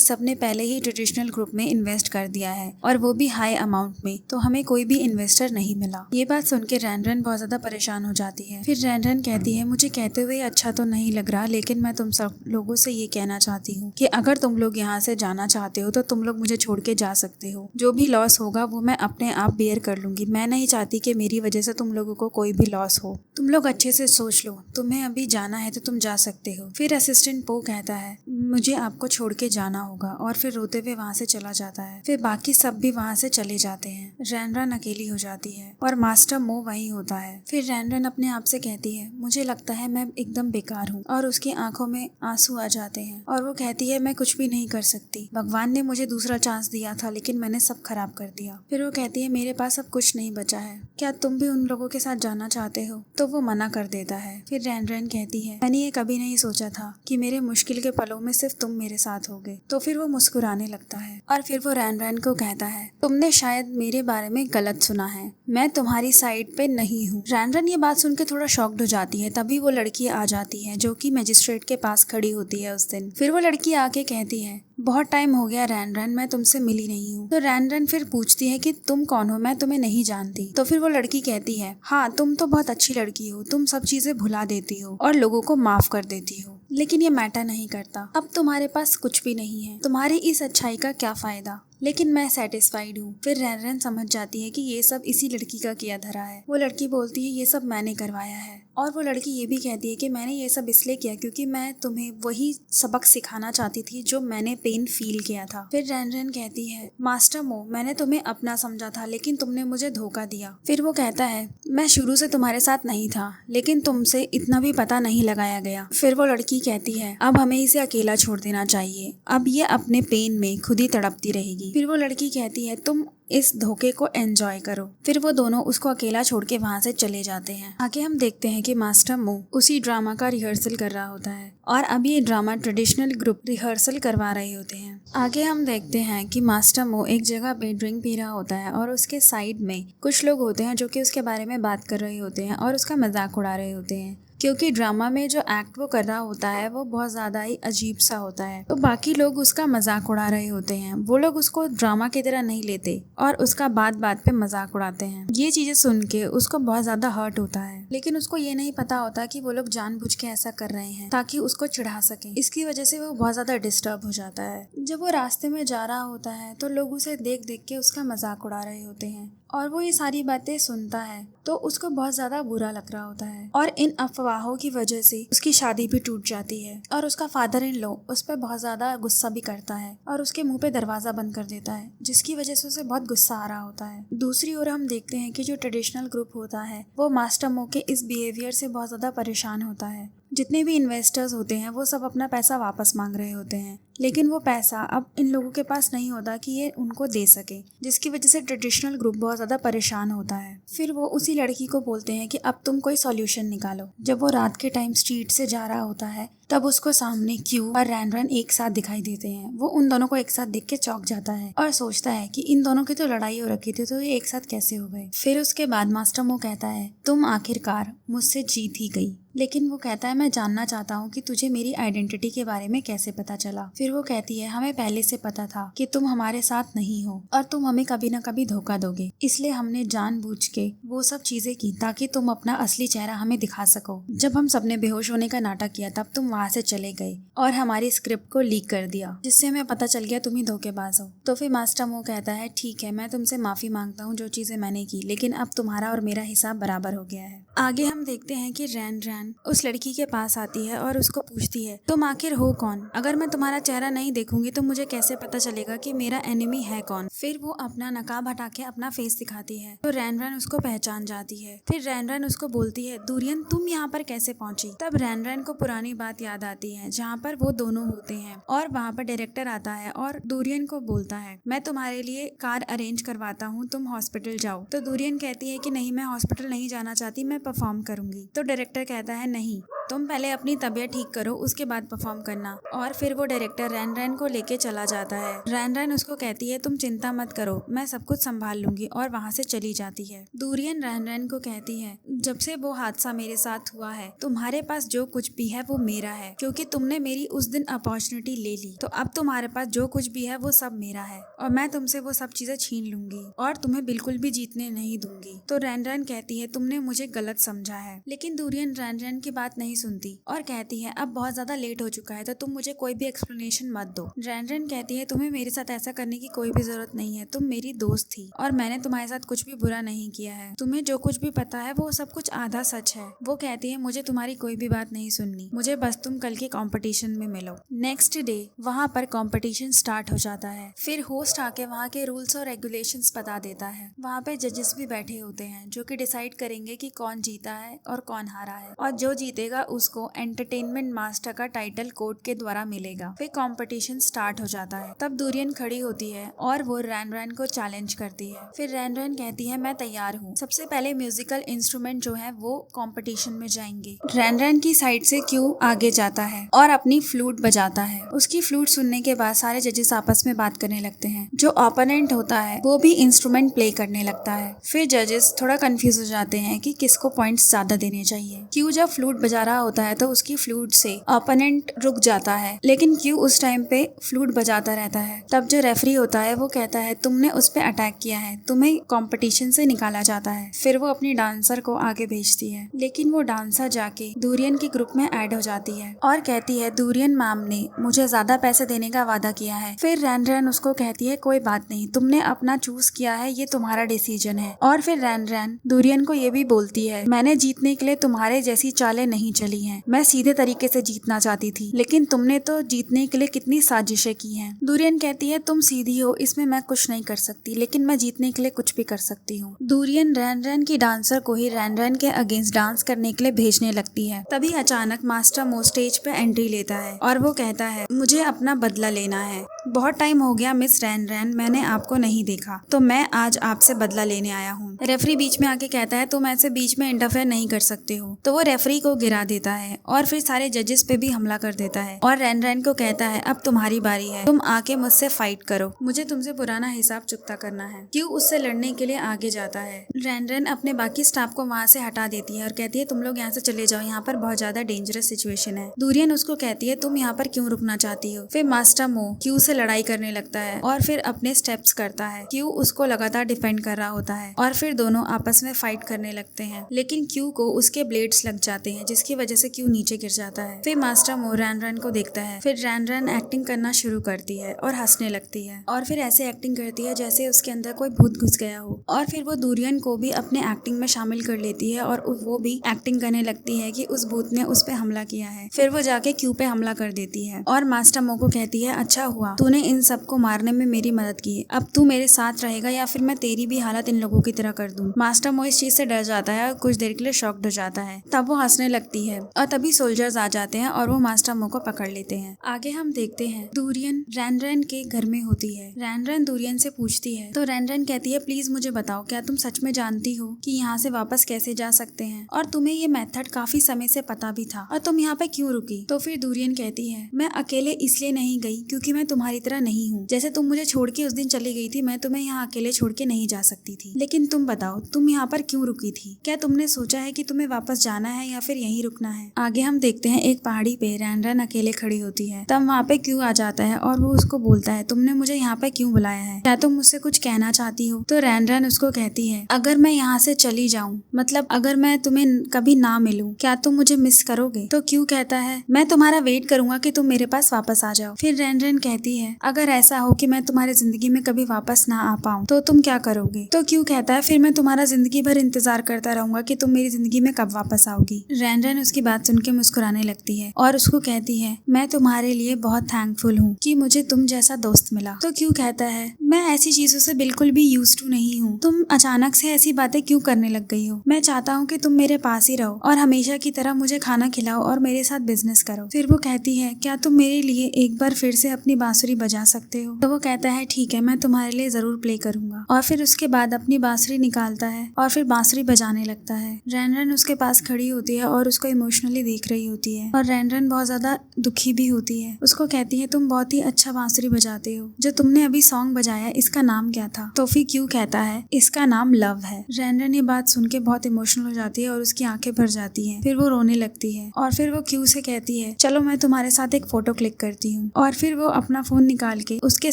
सबने पहले ही ट्रेडिशनल ग्रुप में इन्वेस्ट कर दिया है और वो भी हाई अमाउंट में, तो हमें कोई भी इन्वेस्टर नहीं मिला। ये बात सुन के रैन रैन बहुत ज्यादा परेशान हो जाती है। फिर रैन रैन कहती है, मुझे कहते हुए अच्छा तो नहीं लग रहा, लेकिन मैं तुम सब लोगों से ये कहना चाहती हूँ कि अगर तुम लोग यहाँ से जाना चाहते हो तो तुम लोग मुझे छोड़ के जा सकते हो। जो भी लॉस होगा वो मैं अपने आप बेयर कर लूंगी। मैं नहीं चाहती कि मेरी वजह से तुम लोगों को कोई भी लॉस हो। तुम लोग अच्छे से सोच लो, तुम्हें अभी जाना है तो तुम जा सकते हो। फिर असिस्टेंट पो कहता है, मुझे आपको छोड़ के जाना होगा, और फिर रोते हुए वहाँ से चला जाता है। फिर बाकी सब भी वहाँ से चले जाते हैं। रैन रैन अकेली हो जाती है और मास्टर मो वहीं होता है। फिर रैन रैन अपने आप से कहती है, मुझे लगता है मैं एकदम बेकार हूँ, और उसकी आंखों में आंसू आ जाते हैं और वो कहती है, मैं कुछ भी नहीं कर सकती। भगवान ने मुझे दूसरा चांस दिया था, लेकिन मैंने सब खराब कर दिया। फिर वो कहती है, मेरे पास अब कुछ नहीं बचा है, क्या तुम भी उन लोगों के साथ जाना चाहते हो। तो वो मना कर देता है। फिर रैन रैन कहती है, मैंने ये कभी नहीं सोचा था कि मेरे मुश्किल के पलों में सिर्फ तुम मेरे साथ होगे। तो फिर वो मुस्कुराने लगता है और फिर वो रैन रैन को कहता है, तुमने शायद मेरे बारे में गलत सुना है, मैं तुम्हारी साइड पे नहीं हूँ। रैन रैन ये बात सुन के थोड़ा शॉक्ड हो जाती है। तभी वो लड़की आ जाती है जो कि मजिस्ट्रेट के पास खड़ी होती है उस दिन। फिर वो लड़की आके कहती है, बहुत टाइम हो गया रैन रैन, मैं तुमसे मिली नहीं हूँ। तो रैन रैन फिर पूछती है कि तुम कौन हो, मैं तुम्हें नहीं जानती। तो फिर वो लड़की कहती है, हाँ तुम तो बहुत अच्छी लड़की हो, तुम सब चीजें भुला देती हो और लोगों को माफ कर देती हो, लेकिन ये मैटर नहीं करता। अब तुम्हारे पास कुछ भी नहीं है, तुम्हारी इस अच्छाई का क्या फायदा, लेकिन मैं सेटिस्फाइड हूँ। फिर रैन रैन समझ जाती है कि ये सब इसी लड़की का किया धरा है। वो लड़की बोलती है, ये सब मैंने करवाया है। और वो लड़की ये भी कहती है कि मैंने ये सब इसलिए किया क्योंकि मैं तुम्हें वही सबक सिखाना चाहती थी जो मैंने पेन फील किया था। फिर रैन रैन कहती है, मास्टर मो, मैंने तुम्हें अपना समझा था, लेकिन तुमने मुझे धोखा दिया। फिर वो कहता है, मैं शुरू से तुम्हारे साथ नहीं था, लेकिन तुमसे इतना भी पता नहीं लगाया गया। फिर वो लड़की कहती है, अब हमें इसे अकेला छोड़ देना चाहिए, अब ये अपने पेन में खुद ही तड़पती रहेगी। फिर वो लड़की कहती है, तुम इस धोखे को एंजॉय करो। फिर वो दोनों उसको अकेला छोड़ के वहाँ से चले जाते हैं। आगे हम देखते हैं कि मास्टर मो उसी ड्रामा का रिहर्सल कर रहा होता है और अब ये ड्रामा ट्रेडिशनल ग्रुप रिहर्सल करवा रहे होते हैं। आगे हम देखते हैं कि मास्टर मो एक जगह पे ड्रिंक पी रहा होता है और उसके साइड में कुछ लोग होते हैं जो कि उसके बारे में बात कर रहे होते हैं और उसका मजाक उड़ा रहे होते हैं, क्योंकि ड्रामा में जो एक्ट वो कर रहा होता है वो बहुत ज़्यादा ही अजीब सा होता है। तो बाकी लोग उसका मजाक उड़ा रहे होते हैं। वो लोग उसको ड्रामा की तरह नहीं लेते और उसका बात बात पे मजाक उड़ाते हैं। ये चीज़ें सुन के उसको बहुत ज़्यादा हर्ट होता है, लेकिन उसको ये नहीं पता होता कि वो लोग जानबूझ के ऐसा कर रहे हैं ताकि उसको चिढ़ा सके। इसकी वजह से वो बहुत ज़्यादा डिस्टर्ब हो जाता है। जब वो रास्ते में जा रहा होता है तो लोग उसे देख देख के उसका मजाक उड़ा रहे होते हैं और वो ये सारी बातें सुनता है तो उसको बहुत ज़्यादा बुरा लग रहा होता है। और इन अफवाहों की वजह से उसकी शादी भी टूट जाती है और उसका फादर इन लॉ उस पर बहुत ज़्यादा गुस्सा भी करता है और उसके मुंह पे दरवाज़ा बंद कर देता है, जिसकी वजह से उसे बहुत गुस्सा आ रहा होता है। दूसरी ओर हम देखते हैं कि जो ट्रेडिशनल ग्रुप होता है वो मास्टर मो के इस बिहेवियर से बहुत ज़्यादा परेशान होता है। जितने भी इन्वेस्टर्स होते हैं वो सब अपना पैसा वापस मांग रहे होते हैं, लेकिन वो पैसा अब इन लोगों के पास नहीं होता कि ये उनको दे सके, जिसकी वजह से ट्रेडिशनल ग्रुप बहुत ज़्यादा परेशान होता है। फिर वो उसी लड़की को बोलते हैं कि अब तुम कोई सॉल्यूशन निकालो। जब वो रात के टाइम स्ट्रीट से जा रहा होता है तब उसको सामने क्यू और रैन रैन एक साथ दिखाई देते हैं। वो उन दोनों को एक साथ देख के चौंक जाता है और सोचता है कि इन दोनों की तो लड़ाई हो रखी थी, तो ये एक साथ कैसे हो गए। फिर उसके बाद मास्टर मो कहता है, तुम आखिरकार मुझसे जीत ही गई। लेकिन वो कहता है, मैं जानना चाहता हूँ कि तुझे मेरी आइडेंटिटी के बारे में कैसे पता चला। फिर वो कहती है, हमें पहले से पता था कि तुम हमारे साथ नहीं हो और तुम हमें कभी न कभी धोखा दोगे, इसलिए हमने जानबूझ के वो सब चीजें की ताकि तुम अपना असली चेहरा हमें दिखा सको। जब हम सबने बेहोश होने का नाटक किया तब तुम वहाँ से चले गए और हमारी स्क्रिप्ट को लीक कर दिया, जिससे हमें पता चल गया तुम ही धोखेबाज हो। तो फिर मास्टर मो कहता है, ठीक है, मैं तुमसे माफी मांगता हूँ जो चीजें मैंने की, लेकिन अब तुम्हारा और मेरा हिसाब बराबर हो गया है। आगे हम देखते हैं कि रैन रैन रैन उस लड़की के पास आती है और उसको पूछती है, तुम आखिर हो कौन? अगर मैं तुम्हारा चेहरा नहीं देखूंगी तो मुझे कैसे पता चलेगा कि मेरा एनिमी है कौन? फिर वो अपना नकाब हटा के अपना फेस दिखाती है तो रैन उसको पहचान जाती है। फिर रैन उसको बोलती है, दुरियन तुम यहाँ पर कैसे पहुंची? तब रैन को पुरानी बात याद आती है जहाँ पर वो दोनों होते हैं और वहाँ पर डायरेक्टर आता है और दुरियन को बोलता है, मैं तुम्हारे लिए कार अरेंज करवाता हूँ, तुम हॉस्पिटल जाओ। तो दुरियन कहती है कि नहीं, मैं हॉस्पिटल नहीं जाना चाहती, मैं परफॉर्म करूंगी। तो डायरेक्टर कहता है, नहीं, तुम पहले अपनी तबीयत ठीक करो, उसके बाद परफॉर्म करना। और फिर वो डायरेक्टर रैन को लेके चला जाता है। रैन उसको कहती है, तुम चिंता मत करो, मैं सब कुछ संभाल लूंगी, और वहाँ से चली जाती है। दुरियन रैन को कहती है, जब से वो हादसा मेरे साथ हुआ है तुम्हारे पास जो कुछ भी है वो मेरा है, क्योंकि तुमने मेरी उस दिन अपॉर्चुनिटी ले ली, तो अब तुम्हारे पास जो कुछ भी है वो सब मेरा है और मैं तुमसे वो सब चीजें छीन लूंगी और तुम्हें बिल्कुल भी जीतने नहीं दूंगी। तो रैन कहती है, तुमने मुझे गलत समझा है। लेकिन दुरियन रैन की बात नहीं सुनती और कहती है, अब बहुत ज्यादा लेट हो चुका है तो तुम मुझे कोई भी एक्सप्लेनेशन मत दो। रैन कहती है, तुम्हें मेरे साथ ऐसा करने की कोई भी जरूरत नहीं है, तुम मेरी दोस्त थी और मैंने तुम्हारे साथ कुछ भी बुरा नहीं किया है, तुम्हें जो कुछ भी पता है वो सब कुछ आधा सच है। वो कहती है, मुझे तुम्हारी कोई भी बात नहीं सुननी, मुझे बस तुम कल के कंपटीशन में मिलो। नेक्स्ट डे वहाँ पर कंपटीशन स्टार्ट हो जाता है। फिर होस्ट आके वहाँ के रूल्स और रेगुलेशंस बता देता है। वहाँ पे जजेस भी बैठे होते हैं जो कि डिसाइड करेंगे कि कौन जीता है और कौन हारा है, और जो जीतेगा उसको एंटरटेनमेंट मास्टर का टाइटल कोर्ट के द्वारा मिलेगा। फिर कंपटीशन स्टार्ट हो जाता है। तब दुरियन खड़ी होती है और वो रैन को चैलेंज करती है। फिर रैन कहती है, मैं तैयार हूँ, सबसे पहले म्यूजिकल इंस्ट्रूमेंट जो है वो कंपटीशन में जाएंगे। रैन की साइड से क्यू आगे जाता है और अपनी फ्लूट बजाता है। उसकी फ्लूट सुनने के बाद सारे जजेस आपस में बात करने लगते हैं। जो ओपोनेंट होता है वो भी इंस्ट्रूमेंट प्ले करने लगता है। फिर जजेस थोड़ा कंफ्यूज हो जाते हैं कि किसको पॉइंट्स ज्यादा देने चाहिए। क्यू जब फ्लूट बजा रहा होता है तो उसकी फ्लूट से ओपोनेंट रुक जाता है, लेकिन क्यू उस टाइम पे फ्लूट बजाता रहता है। तब जो रेफरी होता है वो कहता है, तुमने उस पे अटैक किया है, तुम्हें कंपटीशन से निकाला जाता है। फिर वो अपनी डांसर को आगे भेजती है, लेकिन वो डांसर जाके दुरियन के ग्रुप में ऐड हो जाती है और कहती है, दुरियन मैम ने मुझे ज्यादा पैसे देने का वादा किया है। फिर रैन उसको कहती है, कोई बात नहीं, तुमने अपना चूज किया है, ये तुम्हारा डिसीजन है। और फिर रैन दुरियन को ये भी बोलती है, मैंने जीतने के लिए तुम्हारे जैसी चालें नहीं चली हैं, मैं सीधे तरीके से जीतना चाहती थी, लेकिन तुमने तो जीतने के लिए कितनी साजिशें की हैं। दुरियन कहती है, तुम सीधी हो, इसमें मैं कुछ नहीं कर सकती, लेकिन मैं जीतने के लिए कुछ भी कर सकती हूँ। दुरियन रैन की डांसर को ही रैन के अगेंस्ट डांस करने के लिए भेजने लगती है। तभी अचानक मास्टर मो स्टेज पे एंट्री लेता है और वो कहता है, मुझे अपना बदला लेना है, बहुत टाइम हो गया मिस रैन, मैंने आपको नहीं देखा, तो मैं आज आपसे बदला लेने आया हूँ। रेफरी बीच में आके कहता है, तुम ऐसे बीच में इंटरफेयर नहीं कर सकते हो, तो वो रेफरी को गिरा देता है और फिर सारे जजेस पे भी हमला कर देता है और रैन को कहता है, अब तुम्हारी बारी है, तुम आके मुझसे फाइट करो, मुझे तुमसे पुराना हिसाब चुकता करना है। क्यों उससे लड़ने के लिए आगे जाता है। रैन अपने बाकी स्टाफ को वहाँ से हटा देती है और कहती है, तुम लोग यहाँ से चले जाओ, यहाँ पर बहुत ज्यादा डेंजरस सिचुएशन है। दुरियन उसको कहती है, तुम यहाँ पर क्यों रुकना चाहती हो। फिर मास्टर मो क्यू से लड़ाई करने लगता है और फिर अपने स्टेप्स करता है। क्यू उसको लगातार डिफेंड कर रहा होता है और फिर दोनों आपस में फाइट करने लगते हैं, लेकिन क्यू को उसके ब्लेड्स लग जाते हैं जिसकी वजह से क्यू नीचे गिर जाता है। फिर मास्टर मो रैन को देखता है। फिर रैन एक्टिंग करना शुरू करती है और हंसने लगती है और फिर ऐसे एक्टिंग करती है जैसे उसके अंदर कोई भूत घुस गया हो, और फिर वो दुरियन को भी अपने एक्टिंग में शामिल कर लेती है और वो भी एक्टिंग करने लगती है कि उस भूत ने उस पे हमला किया है। फिर वो जाके क्यू पे हमला कर देती है और मास्टर मो को कहती है, अच्छा हुआ तूने इन सबको मारने में मेरी मदद की, अब तू मेरे साथ रहेगा या फिर मैं तेरी भी हालत इन लोगों की तरह कर दूं। मास्टर मो इस चीज से डर जाता है और कुछ देर के लिए शॉक्ड हो जाता है। तब वो हंसने लगती है और तभी सोल्जर्स आ जाते हैं और वो मास्टर मो को पकड़ लेते हैं। आगे हम देखते हैं दुरियन रैन के घर में होती है। रैन दुरियन से पूछती है तो रैन कहती है, प्लीज मुझे बताओ, क्या तुम सच में जानती हो कि यहाँ से वापस कैसे जा सकते हैं, और तुम्हें ये मेथड काफी समय से पता भी था, और तुम यहाँ पे क्यों रुकी। तो फिर दुरियन कहती है, मैं अकेले इसलिए नहीं गई क्योंकि मैं तुम्हारी तरह नहीं हूँ, जैसे तुम मुझे छोड़ के उस दिन चली गई थी, मैं तुम्हें यहाँ अकेले छोड़ के नहीं जा सकती थी, लेकिन तुम बताओ तुम यहाँ पर क्यों रुकी थी, क्या तुमने सोचा है कि तुम्हें वापस जाना है या फिर यहीं रुकना है। आगे हम देखते हैं एक पहाड़ी पे रैन अकेले खड़ी होती है। तब वहाँ पे क्यू आ जाता है और वो उसको बोलता है, तुमने मुझे यहाँ पे क्यों बुलाया है, क्या तुम मुझसे कुछ कहना चाहती हो। तो रैन उसको कहती है, अगर मैं यहाँ से चली जाऊँ, मतलब अगर मैं तुम्हें कभी ना मिलूं, क्या तुम मुझे मिस करोगे। तो क्यू कहता है, मैं तुम्हारा वेट करूंगा कि तुम मेरे पास वापस आ जाओ। फिर रैन कहती है, अगर ऐसा हो कि मैं तुम्हारी जिंदगी में कभी वापस ना आ पाऊँ तो तुम क्या करोगे। तो क्यू कहता है, फिर मैं तुम्हारा जिंदगी भर इंतजार करता रहूंगा कि तुम मेरी जिंदगी में कब वापस आओगे। होगी। रैन रैन उसकी बात सुन के मुस्कुराने लगती है और उसको कहती है, मैं तुम्हारे लिए बहुत थैंकफुल हूँ कि मुझे तुम जैसा दोस्त मिला। तो क्यू कहता है, मैं ऐसी चीजों से बिल्कुल भी यूज्ड टू नहीं हूँ। तुम अचानक से ऐसी बातें क्यों करने लग गई हो? मैं चाहता हूँ कि तुम मेरे पास ही रहो और हमेशा की तरह मुझे खाना खिलाओ और मेरे साथ बिजनेस करो। फिर वो कहती है, क्या तुम मेरे लिए एक बार फिर से अपनी बांसुरी बजा सकते हो? तो वो कहता है, ठीक है, मैं तुम्हारे लिए जरूर प्ले करूंगा। और फिर उसके बाद अपनी बांसुरी निकालता है और फिर बांसुरी बजाने लगता है। रैन रैन उसके पास खड़ी होती है और उसको इमोशनली देख रही होती है और रैन रैन बहुत ज्यादा दुखी भी होती है। उसको कहती है, तुम बहुत ही अच्छा बांसुरी बजाते हो। जो तुमने अभी सॉन्ग बजाया, इसका नाम क्या था? तो फिर क्यू कहता है, इसका नाम लव है। रैन रैन ये बात सुन के बहुत इमोशनल हो जाती है और उसकी आंखें भर जाती हैं। फिर वो रोने लगती है और फिर वो क्यू से कहती है, चलो मैं तुम्हारे साथ एक फोटो क्लिक करती हूँ। और फिर वो अपना फोन निकाल के उसके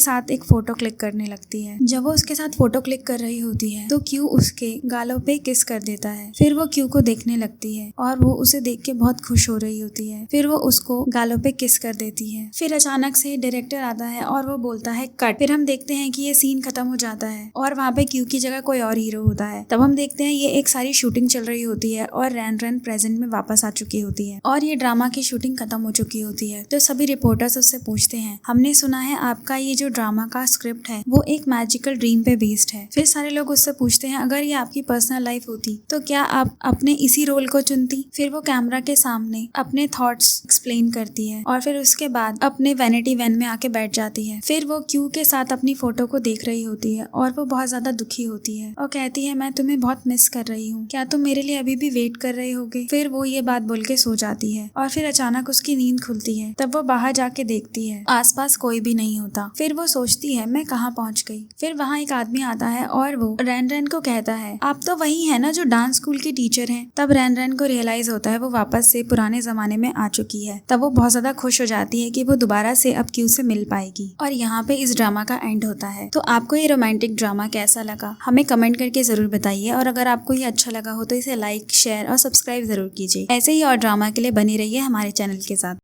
साथ एक फोटो क्लिक करने लगती है। जब वो उसके साथ फोटो क्लिक कर रही होती है तो क्यू उसके गालों पे किस कर देता है। फिर वो क्यू को देखने लगती है और वो उसे देख के बहुत खुश हो रही होती है। फिर वो उसको गालों पे किस कर देती है। फिर अचानक से डायरेक्टर आता है और वो बोलता है, कट। फिर हम देखते हैं कि ये सीन खत्म हो जाता है और वहाँ पे क्यू की जगह कोई और हीरो होता है। तब हम देखते हैं ये एक सारी शूटिंग चल रही होती है और रैन रैन प्रेजेंट में वापस आ चुकी होती है और ये ड्रामा की शूटिंग खत्म हो चुकी होती है। तो सभी रिपोर्टर्स उससे पूछते हैं, हमने सुना है आपका ये जो ड्रामा का स्क्रिप्ट है वो एक मैजिकल ड्रीम पे बेस्ड है। फिर सारे लोग उससे पूछते हैं, अगर ये आपकी पर्सनल लाइफ होती तो क्या आप अपने इसी रोल को चुनती? फिर वो कैमरा के सामने अपने थॉट्स एक्सप्लेन करती है और फिर उसके बाद अपने वैनिटी वैन में आके बैठ जाती है। फिर वो क्यू के साथ अपनी फोटो को देख रही होती है और वो बहुत ज्यादा दुखी होती है और कहती है, मैं तुम्हें बहुत मिस कर रही हूँ, क्या तुम मेरे लिए अभी भी वेट कर रहे होगे? फिर वो ये बात बोल के सो जाती है और फिर अचानक उसकी नींद खुलती है। तब वो बाहर जाके देखती है, आसपास कोई भी नहीं होता। फिर वो सोचती है, मैं कहाँ पहुँच गई। फिर वहाँ एक आदमी आता है और वो रैन रैन को कहता है, आप तो वही है ना जो डांस स्कूल की टीचर हैं। तब रैन रैन को रियलाइज होता है वो वापस से पुराने जमाने में आ चुकी है। तब वो बहुत ज्यादा खुश हो जाती है कि वो दोबारा से अब क्यू से मिल पाएगी। और यहाँ पे इस ड्रामा का एंड होता है। तो आपको ये रोमांटिक ड्रामा कैसा लगा हमें कमेंट करके जरूर बताइए और अगर आपको ये अच्छा लगा हो तो इसे लाइक, शेयर और सब्सक्राइब जरूर कीजिए। ऐसे ही और ड्रामा के लिए बनी रहिए हमारे चैनल के साथ।